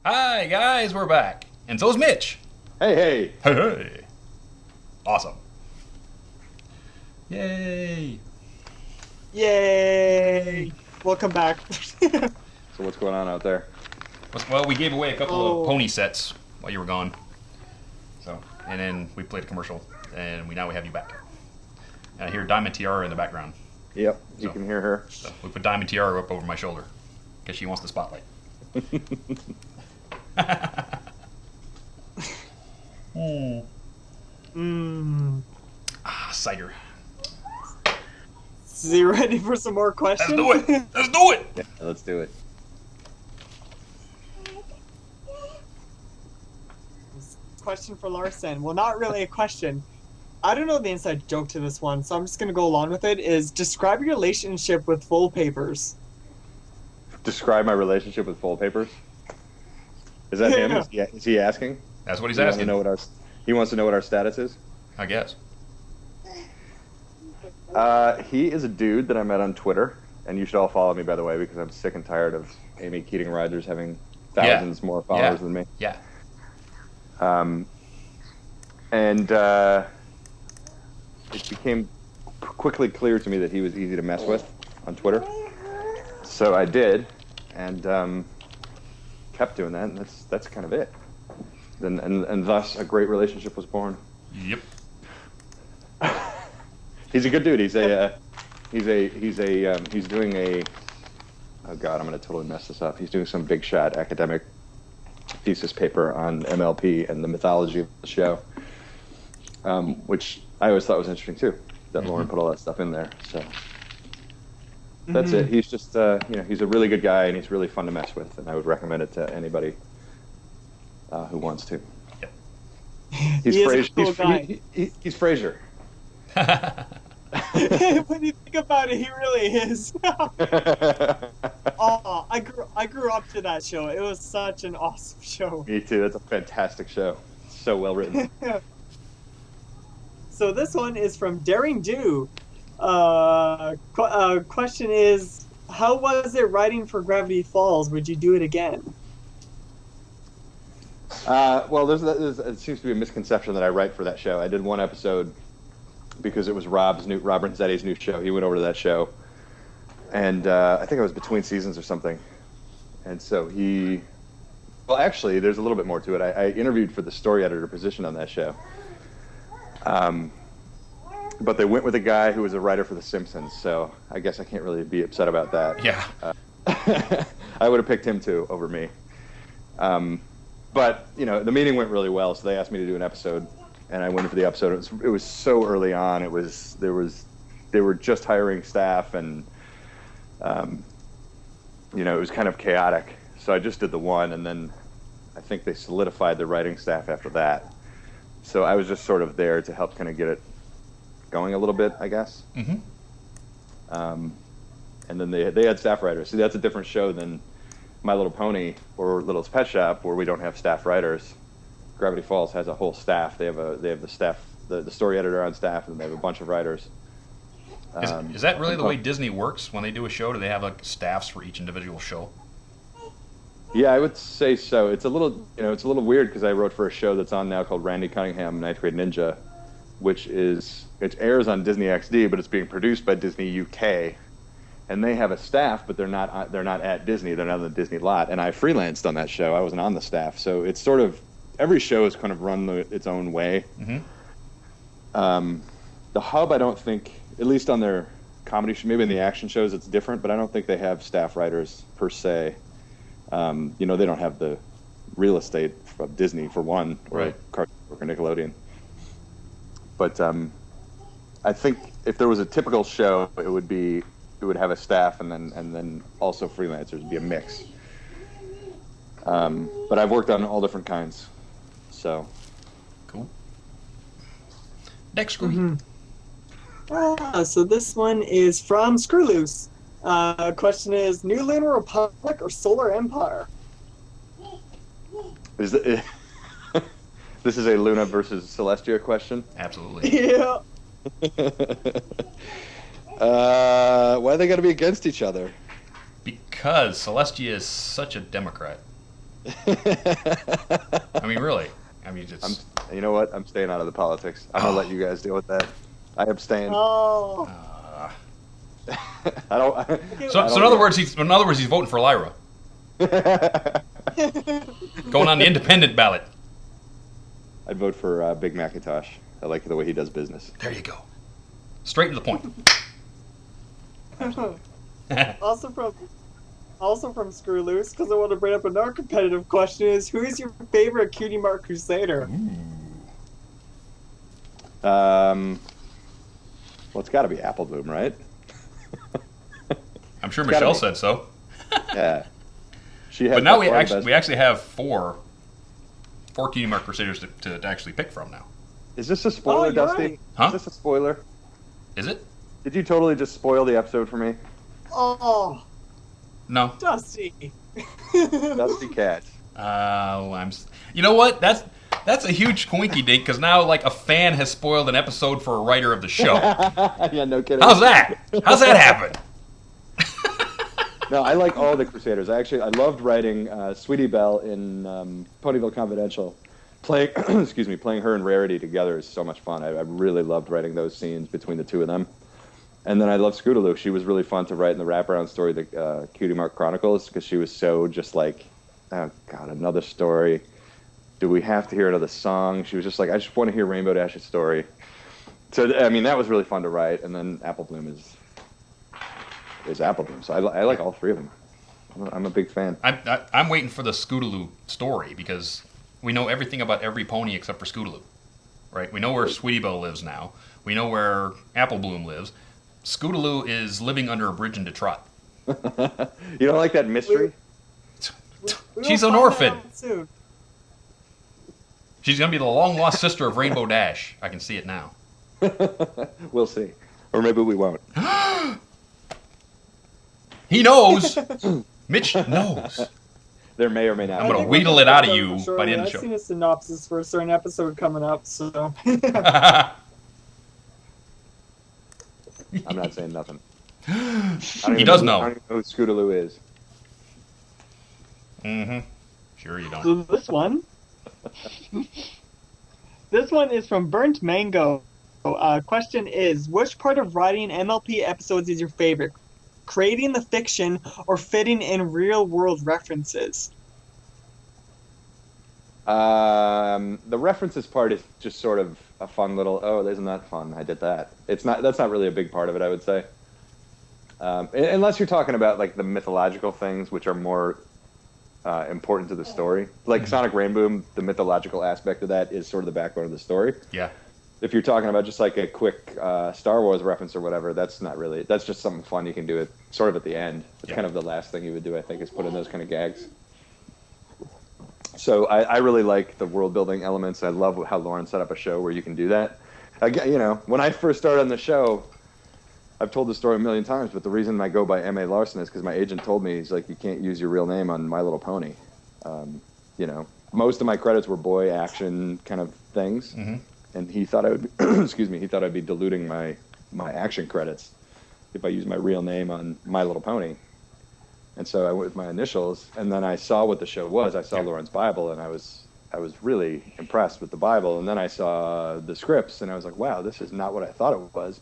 Hi guys, we're back. And so's Mitch. Hey. Hey. Awesome. Yay. Yay! Welcome back. So what's going on out there? Well, we gave away a couple Oh. of pony sets while you were gone. So, and then we played a commercial, and now we have you back. And I hear Diamond Tiara in the background. Yep, you So- can hear her. So we put Diamond Tiara up over my shoulder because she wants the spotlight. Cider. Is he ready for some more questions? Let's do it. Let's do it. Yeah, let's do it. Question for Larson. Well, not really a question. I don't know the inside joke to this one, so I'm just going to go along with it. Is describe your relationship with full papers. describe my relationship with Fold Papers? Is that him? Is he asking? That's what he's He wants asking. to know he wants to know what our status is. I guess. He is a dude that I met on Twitter, and you should all follow me, by the way, because I'm sick and tired of Amy Keating-Rogers having thousands more followers than me. Yeah. And it became quickly clear to me that he was easy to mess with on Twitter. So I did, and kept doing that, and that's kind of it. And thus a great relationship was born. Yep. He's a good dude. He's doing a, oh God, I'm going to totally mess this up. He's doing some big shot academic thesis paper on MLP and the mythology of the show, which I always thought was interesting too, that Lauren put all that stuff in there. So that's it. He's just, he's a really good guy, and he's really fun to mess with, and I would recommend it to anybody who wants to. Yep. He's guy. He's Frasier. When you think about it, he really is. Oh, I grew up to that show. It was such an awesome show. Me too. That's a fantastic show. So well written. So this one is from Daring Do. Question is, how was it writing for Gravity Falls? Would you do it again? Well, it seems to be a misconception that I write for that show. I did one episode because it was Rob Renzetti's new show. He went over to that show, and I think it was between seasons or something. And so well, actually, there's a little bit more to it. I interviewed for the story editor position on that show. But they went with a guy who was a writer for The Simpsons, so I guess I can't really be upset about that. Yeah. I would have picked him too over me. But, the meeting went really well, so they asked me to do an episode, and I went for the episode. It was so early on. They were just hiring staff, and, it was kind of chaotic. So I just did the one, and then I think they solidified the writing staff after that. So I was just sort of there to help kind of get it going a little bit, I guess. Mm-hmm. And then they had staff writers. See, that's a different show than My Little Pony or Little's Pet Shop, where we don't have staff writers. Gravity Falls has a whole staff. They have the staff, the story editor on staff, and they have a bunch of writers. Is that really the way Disney works when they do a show? Do they have like staffs for each individual show? Yeah, I would say so. It's a little, it's a little weird because I wrote for a show that's on now called Randy Cunningham Ninth Grade Ninja, it airs on Disney XD, but it's being produced by Disney UK, and they have a staff, but they're not at Disney. They're not on the Disney lot. And I freelanced on that show. I wasn't on the staff, so it's sort of every show is kind of run its own way. Mm-hmm. The Hub, I don't think, at least on their comedy show, maybe in the action shows it's different, but I don't think they have staff writers per se. They don't have the real estate of Disney for one, or right, or Nickelodeon. But I think if there was a typical show, it would have a staff and then also freelancers. It'd be a mix. But I've worked on all different kinds. So cool. Next screen. So this one is from Screw Loose. Question is, New Lunar Republic or Solar Empire? This is a Luna versus Celestia question? Absolutely. Yeah. Why they got to be against each other? Because Celestia is such a Democrat. I mean, really. I mean, it's... you know what? I'm staying out of the politics. I'm going to let you guys deal with that. I abstain. Oh. I don't... So in other words, he's voting for Lyra. Going on the independent ballot. I'd vote for Big Macintosh. I like the way he does business. There you go. Straight to the point. Also from Screw Loose, because I want to bring up another competitive question, is who is your favorite Cutie Mark Crusader? Well, it's got to be Apple Boom, right? I'm sure Michelle said so. Yeah. She has. But now we actually have four Cutie Mark Crusaders to actually pick from now. Is this a spoiler, Dusty? Right. Huh? Is this a spoiler? Is it? Did you totally just spoil the episode for me? Oh. No. Dusty. DustyKatt. You know what? That's a huge coinky dink because now like a fan has spoiled an episode for a writer of the show. Yeah, no kidding. How's that? How's that happen? No, I like all the Crusaders. I loved writing Sweetie Belle in Ponyville Confidential. Playing her and Rarity together is so much fun. I really loved writing those scenes between the two of them. And then I loved Scootaloo. She was really fun to write in the wraparound story, the Cutie Mark Chronicles, because she was so just like, oh God, another story. Do we have to hear another song? She was just like, I just want to hear Rainbow Dash's story. So, I mean, that was really fun to write. And then Apple Bloom is Apple Bloom. So I like all three of them. I'm a big fan. I'm waiting for the Scootaloo story because we know everything about every pony except for Scootaloo, right? We know where Sweetie Belle lives now. We know where Apple Bloom lives. Scootaloo is living under a bridge in Detroit. You don't like that mystery? She's an orphan. She's going to be the long-lost sister of Rainbow Dash. I can see it now. We'll see. Or maybe we won't. He knows. Mitch knows. There may or may not. I'm going to wheedle it out of you by the end of the show. I've seen a synopsis for a certain episode coming up, so... I'm not saying nothing. He does know. I don't even know who Scootaloo is. Mm-hmm. Sure you don't. So this one is from Burnt Mango. Question is, which part of writing MLP episodes is your favorite? Creating the fiction or fitting in real-world references? The references part is just sort of a fun little, oh, isn't that fun? I did that. That's not really a big part of it, I would say. Unless you're talking about like the mythological things, which are more important to the story. Like Sonic Rainboom, the mythological aspect of that is sort of the backbone of the story. Yeah. If you're talking about just like a quick Star Wars reference or whatever, that's not really, that's just something fun you can do it sort of at the end. It's kind of the last thing you would do, I think, is put in those kind of gags. So I really like the world building elements. I love how Lauren set up a show where you can do that. Again, you know, when I first started on the show, I've told the story a million times, but the reason I go by M.A. Larson is because my agent told me, he's like, you can't use your real name on My Little Pony. You know, most of my credits were boy action kind of things, and he thought I would, he thought I'd be diluting my action credits if I used my real name on My Little Pony. And so I went with my initials, and then I saw what the show was. I saw Lauren's Bible, and I was really impressed with the Bible. And then I saw the scripts, and I was like, wow, this is not what I thought it was.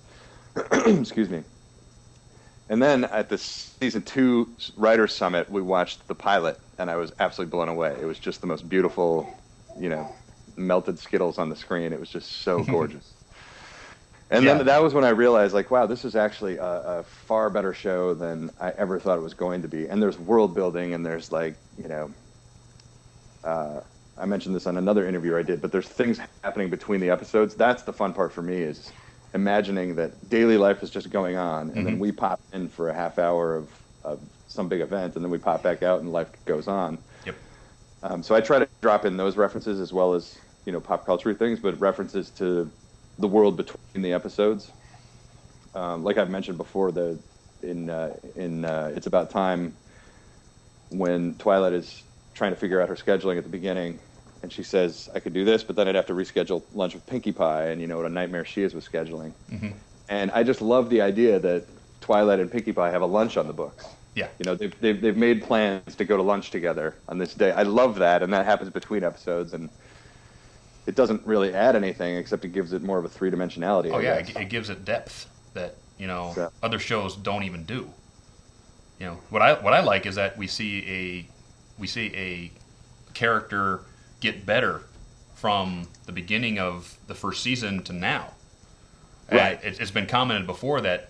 Excuse me. And then at the season 2 Writers Summit, we watched the pilot, and I was absolutely blown away. It was just the most beautiful, you know, melted Skittles on the screen. It was just so gorgeous. And then that was when I realized, like, wow, this is actually a far better show than I ever thought it was going to be. And there's world building, and there's, like, you know, I mentioned this on another interview I did, but there's things happening between the episodes. That's the fun part for me, is imagining that daily life is just going on, and then we pop in for a half hour of some big event, and then we pop back out, and life goes on. Yep. So I try to drop in those references as well as, you know, pop culture things, but references to the world between the episodes. Like I've mentioned before, in It's About Time, when Twilight is trying to figure out her scheduling at the beginning, and she says, I could do this, but then I'd have to reschedule lunch with Pinkie Pie, and you know what a nightmare she is with scheduling. And I just love the idea that Twilight and Pinkie Pie have a lunch on the books. Yeah. You know, they've made plans to go to lunch together on this day. I love that, and that happens between episodes, and it doesn't really add anything except it gives it more of a three-dimensionality. Oh, yeah, it gives it depth that, you know, other shows don't even do. You know, what I like is that we see a character get better from the beginning of the first season to now. Right. It's been commented before that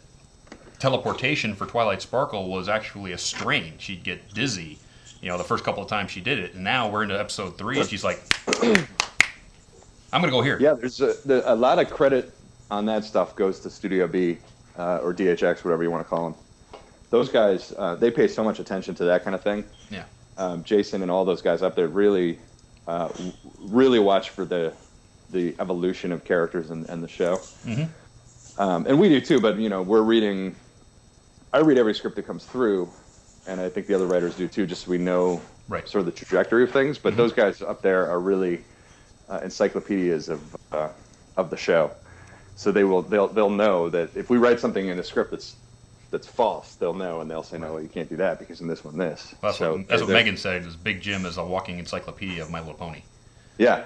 teleportation for Twilight Sparkle was actually a strain. She'd get dizzy, you know, the first couple of times she did it, and now we're into episode 3, and she's like, I'm going to go here. Yeah, there's a lot of credit on that stuff goes to Studio B or DHX, whatever you want to call them. Those guys, they pay so much attention to that kind of thing. Yeah. Jason and all those guys up there really watch for the evolution of characters and the show. And we do too, but, you know, I read every script that comes through, and I think the other writers do too, just so we know Right. sort of the trajectory of things. But those guys up there are really encyclopedias of the show, so they'll know that if we write something in a script that's false, they'll know, and they'll say, no, you can't do that because in this one, this. Well, So that's what they're- Megan said. Is Big Jim is a walking encyclopedia of My Little Pony. Yeah,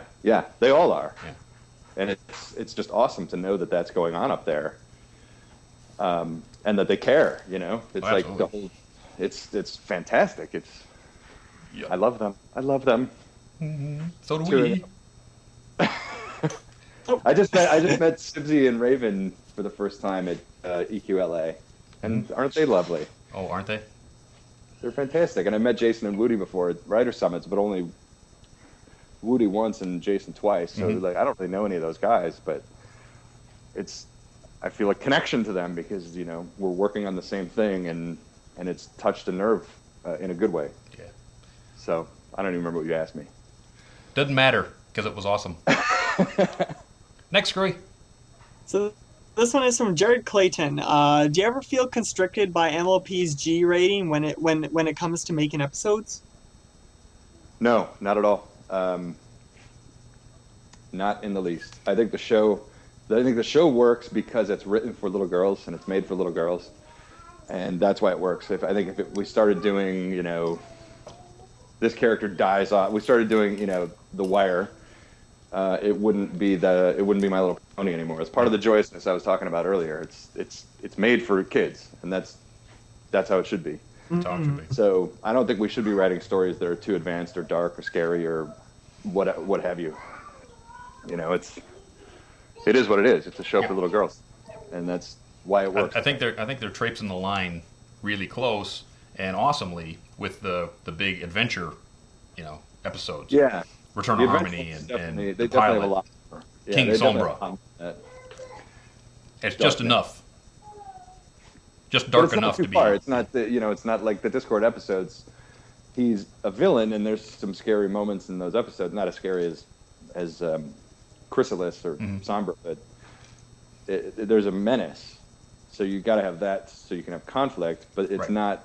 they all are. Yeah. And it's just awesome to know that that's going on up there, and that they care. You know, it's Oh, like the absolutely. whole. It's fantastic. Yeah. I love them. So do Two we. I just met Sibsy and Raven for the first time at EQLA, and aren't they lovely? Oh, aren't they? They're fantastic. And I met Jason and Woody before at Writer Summits, but only Woody once and Jason twice. So like I don't really know any of those guys, but I feel a connection to them because we're working on the same thing, and it's touched a nerve in a good way. Yeah. So I don't even remember what you asked me. Doesn't matter because it was awesome. Next, Screwy. So this one is from Jared Clayton. Do you ever feel constricted by MLP's G rating when it comes to making episodes? No, not at all. Not in the least. I think the show works because it's written for little girls and it's made for little girls, and that's why it works. If we started doing, this character dies off, we started doing, The Wire, it wouldn't be My Little Pony anymore. It's part of the joyousness I was talking about earlier. It's made for kids, and that's how it should be. That's how it should be. So I don't think we should be writing stories that are too advanced or dark or scary or what have you. It is what it is. It's a show for little girls, and that's why it works. I think they're traipsing the line really close and awesomely with the big adventure, episodes. Yeah. Return The of adventure Harmony ones and definitely- the they definitely have pilot. a lot more. Yeah, King they definitely Sombra. have a lot more. It's just enough. Just dark But it's not enough too to be. far. It's not it's not like the Discord episodes. He's a villain, and there's some scary moments in those episodes. Not as scary as Chrysalis or Sombra, but there's a menace. So you got to have that so you can have conflict, but it's Right. not.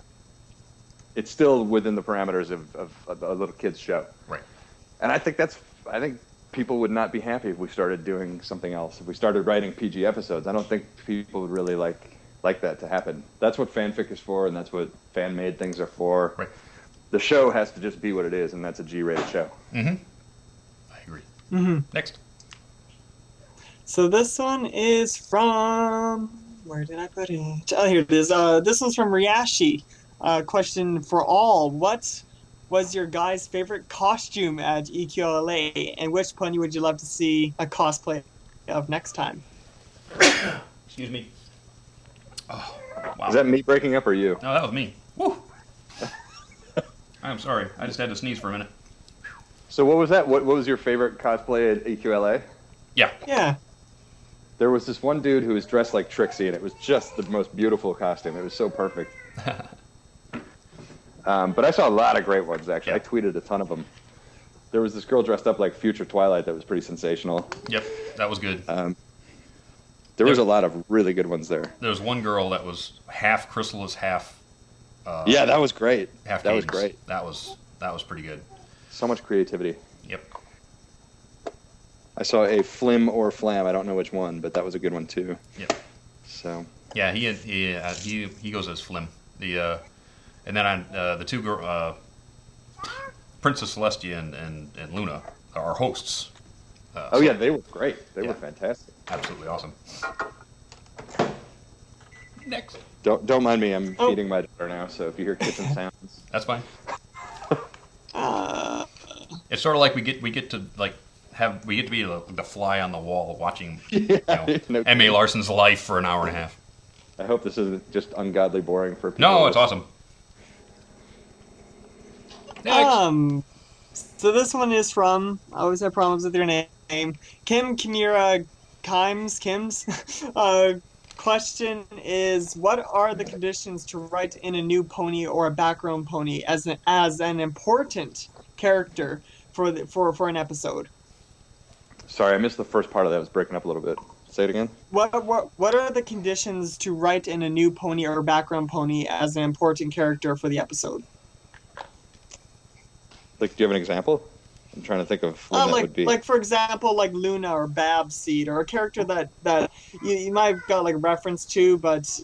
It's still within the parameters of a little kid's show. Right. And I think people would not be happy if we started doing something else. If we started writing PG episodes, I don't think people would really like that to happen. That's what fanfic is for, and that's what fan-made things are for. Right. The show has to just be what it is, and that's a G-rated show. I agree. Next. So this one is from... Where did I put it? Oh, here it is. This one's from Ryashi. Question for all. What was your guy's favorite costume at EQLA, and which pony would you love to see a cosplay of next time? Excuse me. Oh, wow. Is that me breaking up or you? No, that was me. Woo. I'm sorry. I just had to sneeze for a minute. So what was that? What was your favorite cosplay at EQLA? Yeah. Yeah. There was this one dude who was dressed like Trixie, and it was just the most beautiful costume. It was so perfect. But I saw a lot of great ones, actually. Yeah. I tweeted a ton of them. There was this girl dressed up like Future Twilight that was pretty sensational. Yep. That was good. There was a lot of really good ones there. There was one girl that was half Chrysalis, half. Yeah, that was great. Half That was Cadence. great. That was pretty good. So much creativity. Yep. I saw a Flim or Flam. I don't know which one, but that was a good one too. Yep. So Yeah, he goes as Flim. And then on the two Princess Celestia and Luna are hosts. yeah, they were great. They Yeah. were fantastic. Absolutely awesome. Next. Don't mind me. I'm feeding my daughter now, so if you hear kitchen sounds, That's fine. It's sort of like we get to be the fly on the wall watching no M.A. Larson's life for an hour and a half. I hope this isn't just ungodly boring for people. No, it's awesome. Next. So this one is from, I always have problems with your name, Kim Kimura Kims. Question is, what are the conditions to write in a new pony or a background pony as an important character for an episode? Sorry, I missed the first part of that. It was breaking up a little bit. Say it again. What are the conditions to write in a new pony or background pony as an important character for the episode? Like, do you have an example? I'm trying to think of when that would be. Like for example, like Luna or Babseed, or a character that you might have got like a reference to, but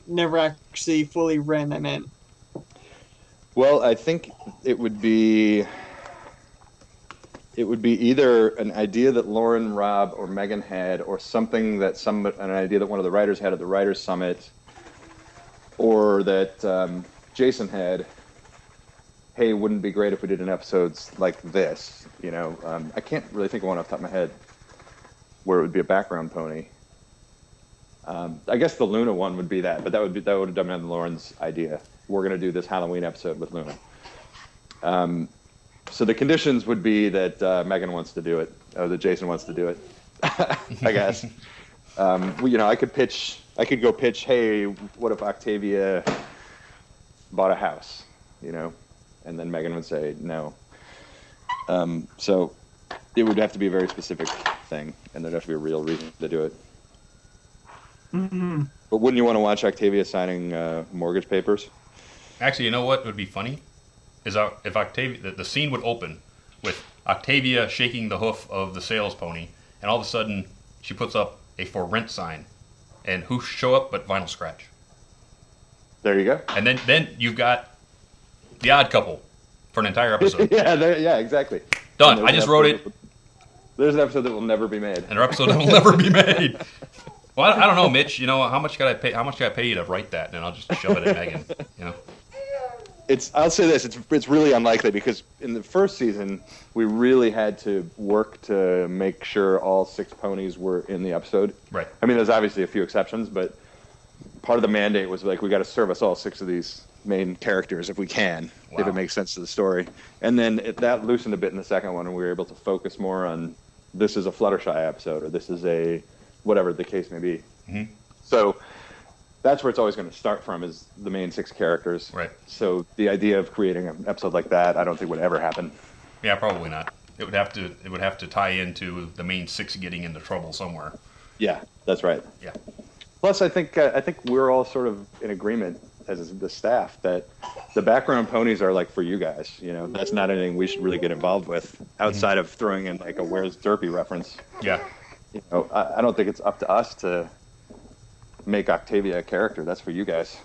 never actually fully written them in. Well, I think it would be either an idea that Lauren, Rob, or Megan had, or something that an idea that one of the writers had at the Writers' Summit, or that Jason had. Hey, wouldn't it be great if we did an episode like this? You know, I can't really think of one off the top of my head where it would be a background pony. I guess the Luna one would be that, but that would have been Lauren's idea. We're going to do this Halloween episode with Luna. So the conditions would be that Megan wants to do it, or that Jason wants to do it. I guess. I could go pitch. Hey, what if Octavia bought a house? You know. And then Megan would say no. So it would have to be a very specific thing, and there'd have to be a real reason to do it. Mm-hmm. But wouldn't you want to watch Octavia signing mortgage papers? Actually, you know what would be funny? Is if Octavia, the scene would open with Octavia shaking the hoof of the sales pony, and all of a sudden she puts up a for rent sign, and who show up but Vinyl Scratch? There you go. And then you've got The Odd Couple for an entire episode. yeah, exactly. Done. I just wrote it. There's an episode that will never be made. An episode that will never be made. Well, I don't know, Mitch. You know, how much could I pay? How much could I pay you to write that? And I'll just shove it at Megan. You know. I'll say this. It's really unlikely because in the first season we really had to work to make sure all 6 ponies were in the episode. Right. I mean, there's obviously a few exceptions, but part of the mandate was like we got to service all 6 of these main characters if we can, if it makes sense to the story. And then that loosened a bit in the second one, and we were able to focus more on this is a Fluttershy episode, or this is a whatever the case may be. Mm-hmm. So that's where it's always going to start from, is the main 6 characters. Right. So the idea of creating an episode like that, I don't think would ever happen. Yeah, probably not. It would have to tie into the main 6 getting into trouble somewhere. Yeah, that's right. Yeah. Plus, I think we're all sort of in agreement as the staff that the background ponies are like for you guys. You know, that's not anything we should really get involved with outside of throwing in like a Where's Derpy reference. Yeah. You know, I don't think it's up to us to make Octavia a character. That's for you guys.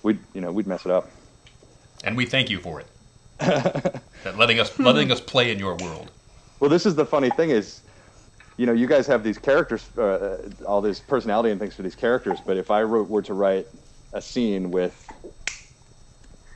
We'd mess it up. And we thank you for it. That letting us play in your world. Well, this is the funny thing is, you know, you guys have these characters, all this personality and things for these characters, but if I were to write a scene with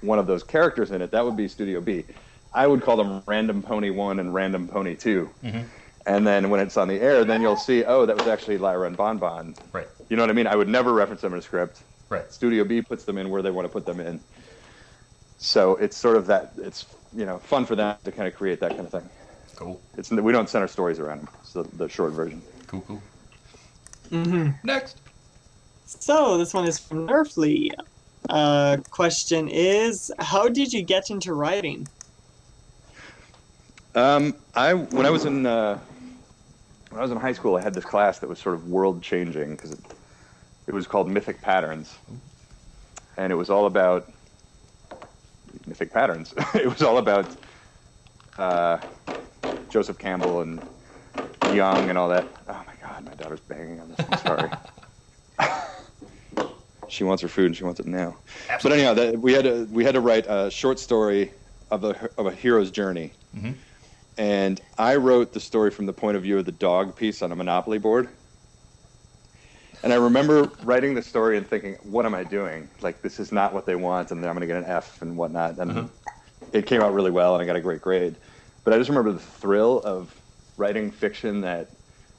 one of those characters in it, that would be Studio B. I would call them Random Pony 1 and Random Pony 2. Mm-hmm. And then when it's on the air, then you'll see, oh, that was actually Lyra and Bon Bon. Right. You know what I mean? I would never reference them in a script. Right. Studio B puts them in where they want to put them in. So it's sort of that, it's, you know, fun for them to kind of create that kind of thing. Cool. We don't center stories around them. It's the short version. Cool. Mm-hmm. Next. So this one is from Nerfly. Question is, how did you get into writing? When I was in high school, I had this class that was sort of world changing because it was called Mythic Patterns, and it was all about mythic patterns. It was all about Joseph Campbell and Young and all that. Oh my God, my daughter's banging on this one. Sorry. She wants her food and she wants it now. Absolutely. But anyhow, we had to write a short story of a hero's journey. Mm-hmm. And I wrote the story from the point of view of the dog piece on a Monopoly board. And I remember writing the story and thinking, what am I doing? Like, this is not what they want, and I'm going to get an F and whatnot. And it came out really well, and I got a great grade. But I just remember the thrill of writing fiction that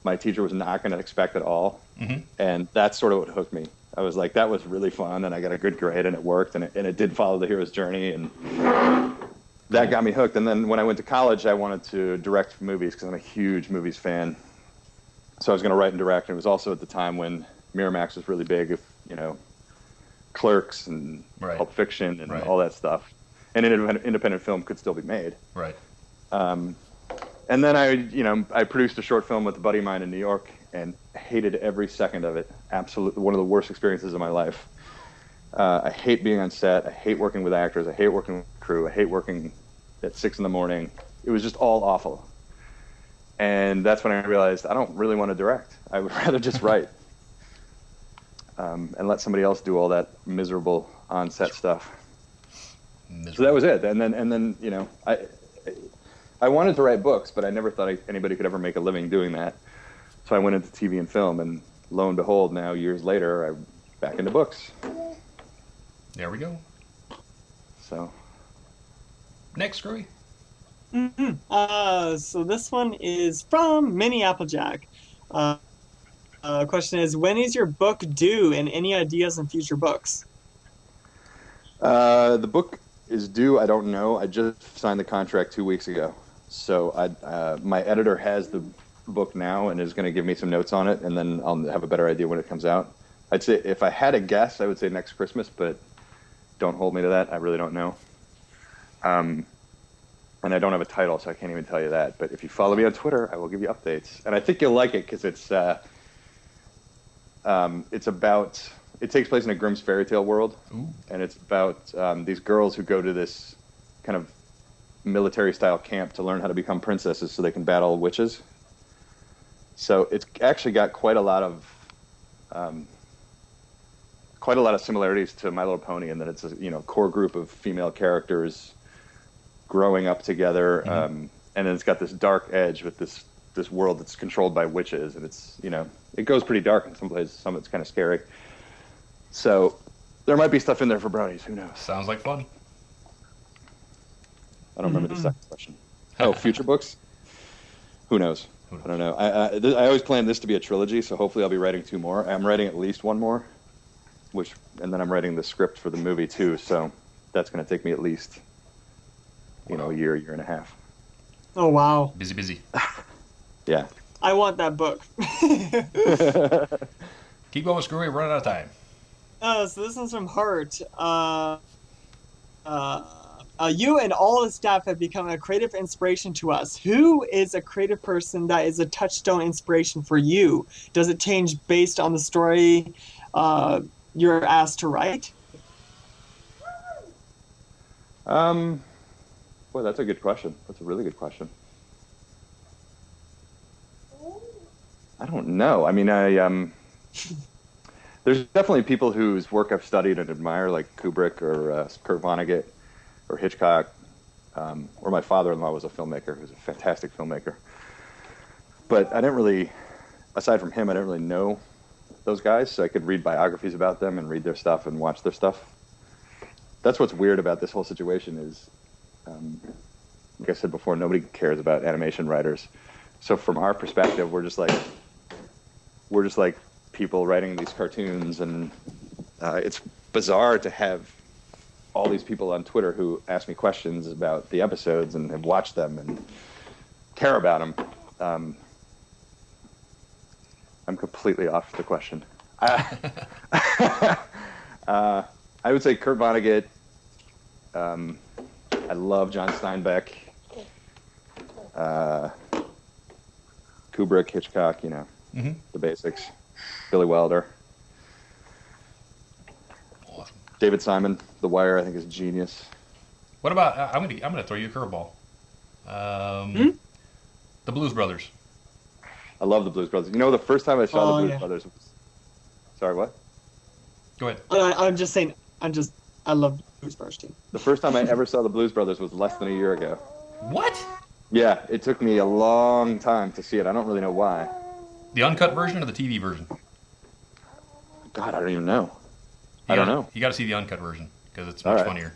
my teacher was not going to expect at all. Mm-hmm. And that's sort of what hooked me. I was like, that was really fun, and I got a good grade, and it worked, and it did follow the hero's journey, and that got me hooked. And then when I went to college, I wanted to direct movies because I'm a huge movies fan. So I was going to write and direct, and it was also at the time when Miramax was really big, you know, Clerks and Pulp Fiction and all that stuff. And independent film could still be made. Right. And then I produced a short film with a buddy of mine in New York, and hated every second of it. Absolutely, one of the worst experiences of my life. I hate being on set. I hate working with actors. I hate working with crew. I hate working at 6 a.m. It was just all awful. And that's when I realized I don't really want to direct. I would rather just write and let somebody else do all that miserable on-set stuff. So that was it. And then you know, I wanted to write books, but I never thought anybody could ever make a living doing that. So I went into TV and film, and lo and behold, now years later, I'm back into books. There we go. So Next, Screwy. So this one is from Mini Applejack. Question is, when is your book due, and any ideas on future books? the book is due. I don't know. I just signed the contract 2 weeks ago. So my editor has the book now and is going to give me some notes on it, and then I'll have a better idea when it comes out. I'd say if I had a guess, I would say next Christmas, but don't hold me to that. I really don't know. And I don't have a title, so I can't even tell you that. But if you follow me on Twitter, I will give you updates. And I think you'll like it because it's about, it takes place in a Grimm's fairy tale world. Ooh. And it's about these girls who go to this kind of military-style camp to learn how to become princesses so they can battle witches. So it's actually got quite a lot of similarities to My Little Pony in that it's a core group of female characters growing up together, and then it's got this dark edge with this world that's controlled by witches, and it's it goes pretty dark in some places. Some of it's kind of scary. So there might be stuff in there for bronies. Who knows? Sounds like fun. I don't remember the second question. Oh, future books? Who knows? I don't know. I always planned this to be a trilogy, so hopefully I'll be writing 2 more. I'm writing at least 1 more, and then I'm writing the script for the movie too. So that's going to take me at least a year and a half. Oh wow! Busy. Yeah. I want that book. Keep going, Screwy. We're running out of time. So this one's from Hart. You and all the staff have become a creative inspiration to us. Who is a creative person that is a touchstone inspiration for you? Does it change based on the story you're asked to write? Boy, that's a good question. That's a really good question. I don't know. I mean, there's definitely people whose work I've studied and admire, like Kubrick or Kurt Vonnegut or Hitchcock, or my father-in-law was a filmmaker who's a fantastic filmmaker. But I didn't really, aside from him, I didn't really know those guys, so I could read biographies about them and read their stuff and watch their stuff. That's what's weird about this whole situation is, like I said before, nobody cares about animation writers. So from our perspective, we're just like people writing these cartoons, and it's bizarre to have all these people on Twitter who ask me questions about the episodes and have watched them and care about them. I'm completely off the question. I would say Kurt Vonnegut. I love John Steinbeck. Kubrick, Hitchcock, the basics. Billy Wilder. Awesome. David Simon, The Wire, I think is genius. What about? I'm gonna throw you a curveball. The Blues Brothers. I love the Blues Brothers. The first time I saw the Blues Brothers was... Sorry, what? Go ahead. I'm just saying. I love the Blues Brothers too. The first time I ever saw the Blues Brothers was less than a year ago. What? Yeah, it took me a long time to see it. I don't really know why. The uncut version or the TV version? God, I don't even know. I don't know. You got to see the uncut version because it's much funnier.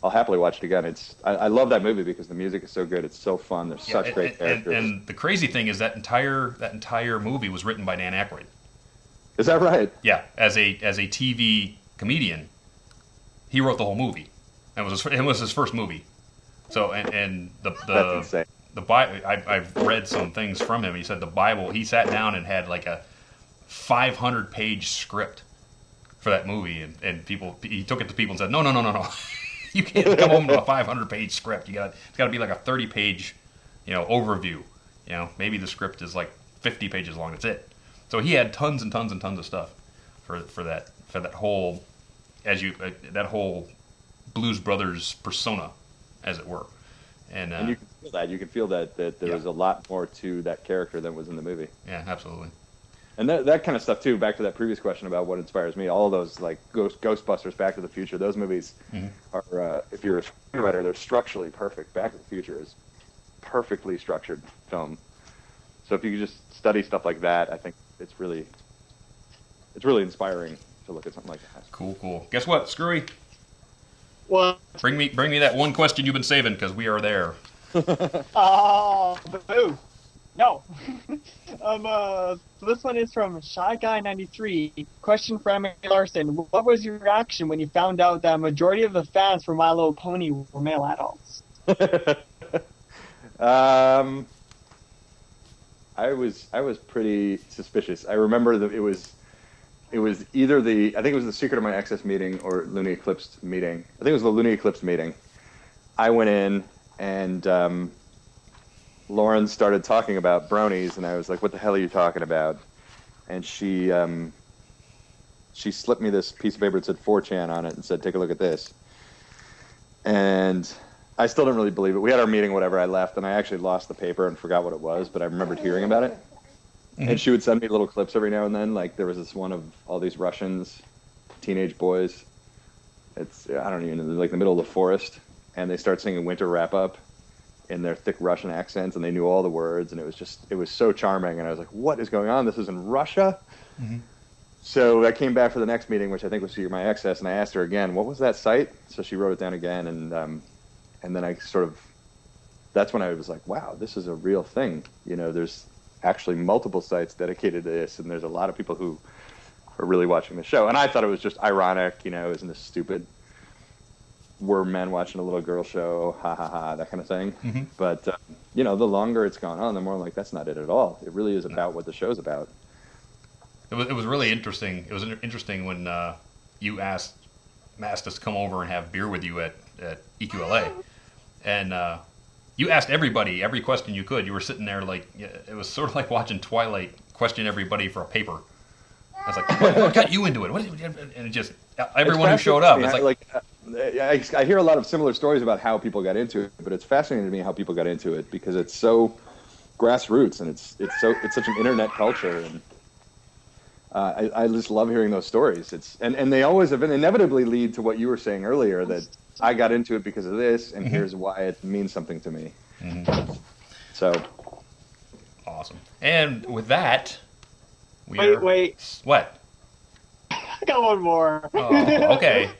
I'll happily watch it again. I love that movie because the music is so good. It's so fun. There's such great characters. And the crazy thing is that entire movie was written by Dan Aykroyd. Is that right? Yeah, as a TV comedian, he wrote the whole movie. It was his first movie. So and That's insane. The Bible, I've read some things from him. He said the Bible, he sat down and had like a 500-page script for that movie, and he took it to people and said, no. You can't come home to a 500-page script. It's got to be like a 30-page, overview. Maybe the script is like 50 pages long. That's it. So he had tons and tons and tons of stuff for that whole that whole Blues Brothers persona, as it were. And you can feel that. You can feel that there was a lot more to that character than was in the movie. Yeah, absolutely. And that kind of stuff too. Back to that previous question about what inspires me. All of those like Ghostbusters, Back to the Future. Those movies are, if you're a screenwriter, they're structurally perfect. Back to the Future is perfectly structured film. So if you could just study stuff like that, I think it's really inspiring to look at something like that. Cool. Guess what, Screwy? What? Bring me that one question you've been saving, because we are there. Oh, boo. No. So this one is from Shy Guy 93. Question for Emily Larson. What was your reaction when you found out that a majority of the fans for My Little Pony were male adults? I was pretty suspicious. I remember that it was either I think it was the Secret of My Excess meeting or Looney Eclipse meeting. I think it was the Looney Eclipse meeting. I went in and Lauren started talking about bronies, and I was like, "What the hell are you talking about?" And she slipped me this piece of paper that said 4chan on it and said, "Take a look at this." And I still didn't really believe it. We had our meeting, whatever. I left, and I actually lost the paper and forgot what it was, but I remembered hearing about it. Mm-hmm. And she would send me little clips every now and then. Like there was this one of all these Russians, teenage boys. It's I don't even know, like the middle of the forest, and they start singing "Winter Wrap Up" in their thick Russian accents, and they knew all the words, and it was so charming. And I was like, "What is going on? This is in Russia." Mm-hmm. So I came back for the next meeting, which I think was Secret of My Excess, and I asked her again, "What was that site?" So she wrote it down again, and then I that's when I was like, wow, this is a real thing. You know, there's actually multiple sites dedicated to this, and there's a lot of people who are really watching the show. And I thought it was just ironic, you know, isn't this stupid? We're men watching a little girl show, ha ha ha, that kind of thing. Mm-hmm. But, you know, the longer it's gone on, the more I'm like, that's not it at all. It really is about what the show's about. It was really interesting. It was interesting when you asked us to come over and have beer with you at EQLA. And you asked everybody every question you could. You were sitting there like, it was sort of like watching Twilight question everybody for a paper. I was like, what got you into it? And it just, everyone who showed up, it's like... I hear a lot of similar stories about how people got into it, but it's fascinating to me how people got into it because it's so grassroots and it's such an internet culture, and I just love hearing those stories. And they always have been inevitably lead to what you were saying earlier, that I got into it because of this, and here's why it means something to me. Mm-hmm. So awesome. And with that, wait. What? I got one more. Oh, okay.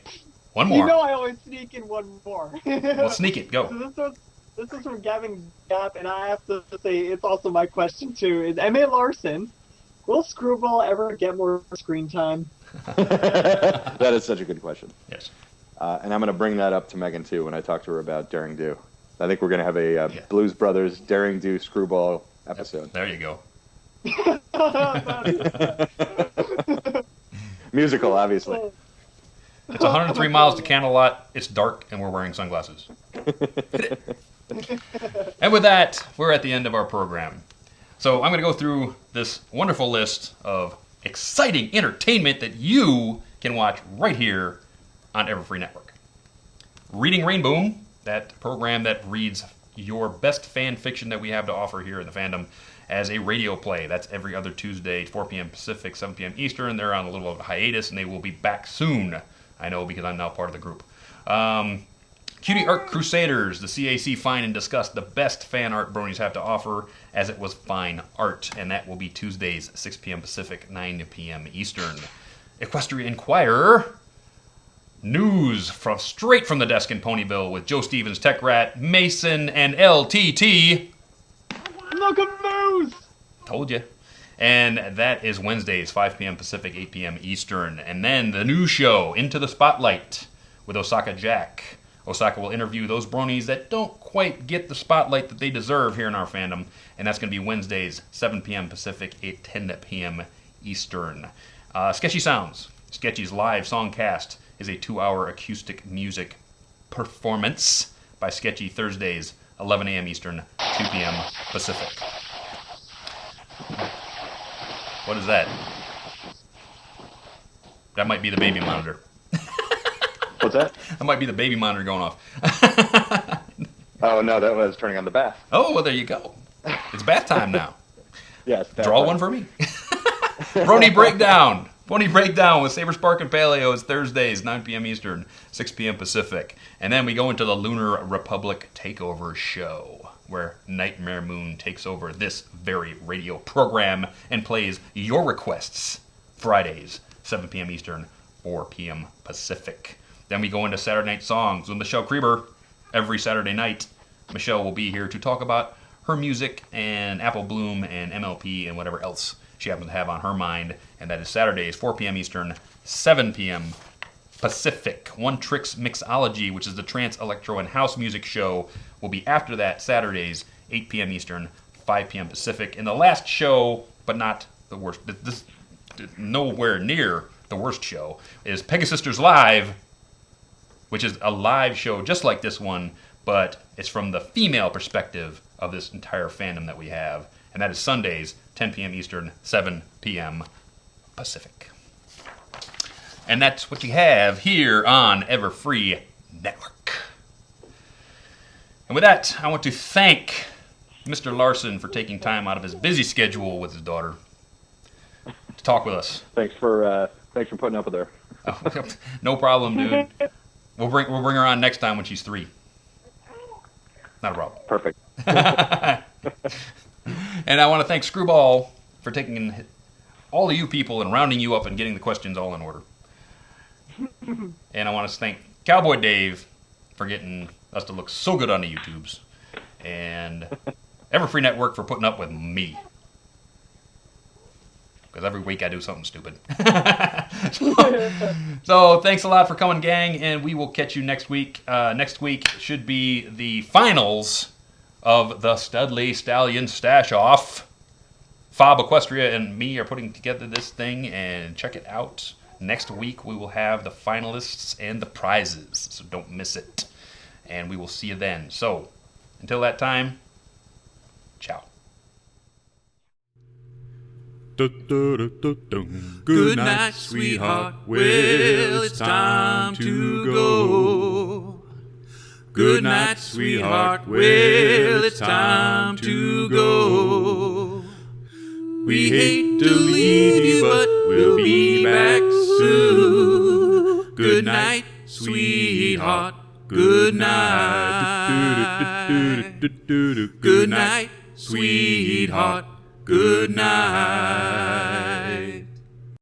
One more. You know I always sneak in one more. Well, sneak it. Go. So this is from Gavin Gap, and I have to say it's also my question too. Is M.A. Larson, will Screwball ever get more screen time? That is such a good question. Yes. And I'm going to bring that up to Megan too when I talk to her about Daring Do. I think we're going to have a Blues Brothers Daring Do Screwball episode. There you go. Musical, obviously. It's 103 miles to Candlelot. It's dark, and we're wearing sunglasses. And with that, we're at the end of our program. So I'm going to go through this wonderful list of exciting entertainment that you can watch right here on Everfree Network. Reading Rainboom, that program that reads your best fan fiction that we have to offer here in the fandom as a radio play. That's every other Tuesday, 4 p.m. Pacific, 7 p.m. Eastern. They're on a little of a hiatus, and they will be back soon. I know because I'm now part of the group. Cutie Art Crusaders, the CAC Find and Discuss the best fan art bronies have to offer, as it was fine art, and that will be Tuesdays, 6 p.m. Pacific, 9 p.m. Eastern. Equestrian Inquirer, news straight from the desk in Ponyville with Joe Stevens, Tech Rat, Mason, and LTT. Look at news! Told you. And that is Wednesdays, 5 p.m. Pacific, 8 p.m. Eastern. And then the new show, Into the Spotlight, with Osaka Jack. Osaka will interview those bronies that don't quite get the spotlight that they deserve here in our fandom. And that's going to be Wednesdays, 7 p.m. Pacific, 10 p.m. Eastern. Sketchy Sounds. Sketchy's live songcast is a 2-hour acoustic music performance by Sketchy Thursdays, 11 a.m. Eastern, 2 p.m. Pacific. What is that? That might be the baby monitor. What's that? That might be the baby monitor going off. Oh, no, that was turning on the bath. Oh, well, there you go. It's bath time now. Yes. Draw one for me. Brony Breakdown. Brony Breakdown with Saber Spark and Paleo is Thursdays, 9 p.m. Eastern, 6 p.m. Pacific. And then we go into the Lunar Republic Takeover Show, where Nightmare Moon takes over this very radio program and plays your requests Fridays, 7 p.m. Eastern, 4 p.m. Pacific. Then we go into Saturday Night Songs with Michelle Krieber. Every Saturday night, Michelle will be here to talk about her music and Apple Bloom and MLP and whatever else she happens to have on her mind. And that is Saturdays, 4 p.m. Eastern, 7 p.m. Pacific. One Tricks Mixology, which is the trance, electro, and house music show, will be after that, Saturdays, 8 p.m. Eastern, 5 p.m. Pacific. And the last show, but not the worst, this nowhere near the worst show, is Pegasisters Live, which is a live show just like this one, but it's from the female perspective of this entire fandom that we have. And that is Sundays, 10 p.m. Eastern, 7 p.m. Pacific. And that's what you have here on Everfree Network. And with that, I want to thank Mr. Larson for taking time out of his busy schedule with his daughter to talk with us. Thanks for putting up with her. Oh, no problem, dude. We'll bring her on next time when she's 3. Not a problem. Perfect. And I want to thank Screwball for taking all of you people and rounding you up and getting the questions all in order. And I want to thank Cowboy Dave for getting us to look so good on the YouTubes. And Everfree Network for putting up with me. Because every week I do something stupid. So thanks a lot for coming, gang, and we will catch you next week. Next week should be the finals of the Studley Stallion Stash Off. Fob Equestria and me are putting together this thing, and check it out. Next week we will have the finalists and the prizes, so don't miss it. And we will see you then. So until that time, ciao. Good night, sweetheart. Well, it's time to go. Good night, sweetheart. Well, it's time to go. We hate to leave you, but we'll be back soon. Good night, sweetheart. Good night. Good night, sweetheart. Good night.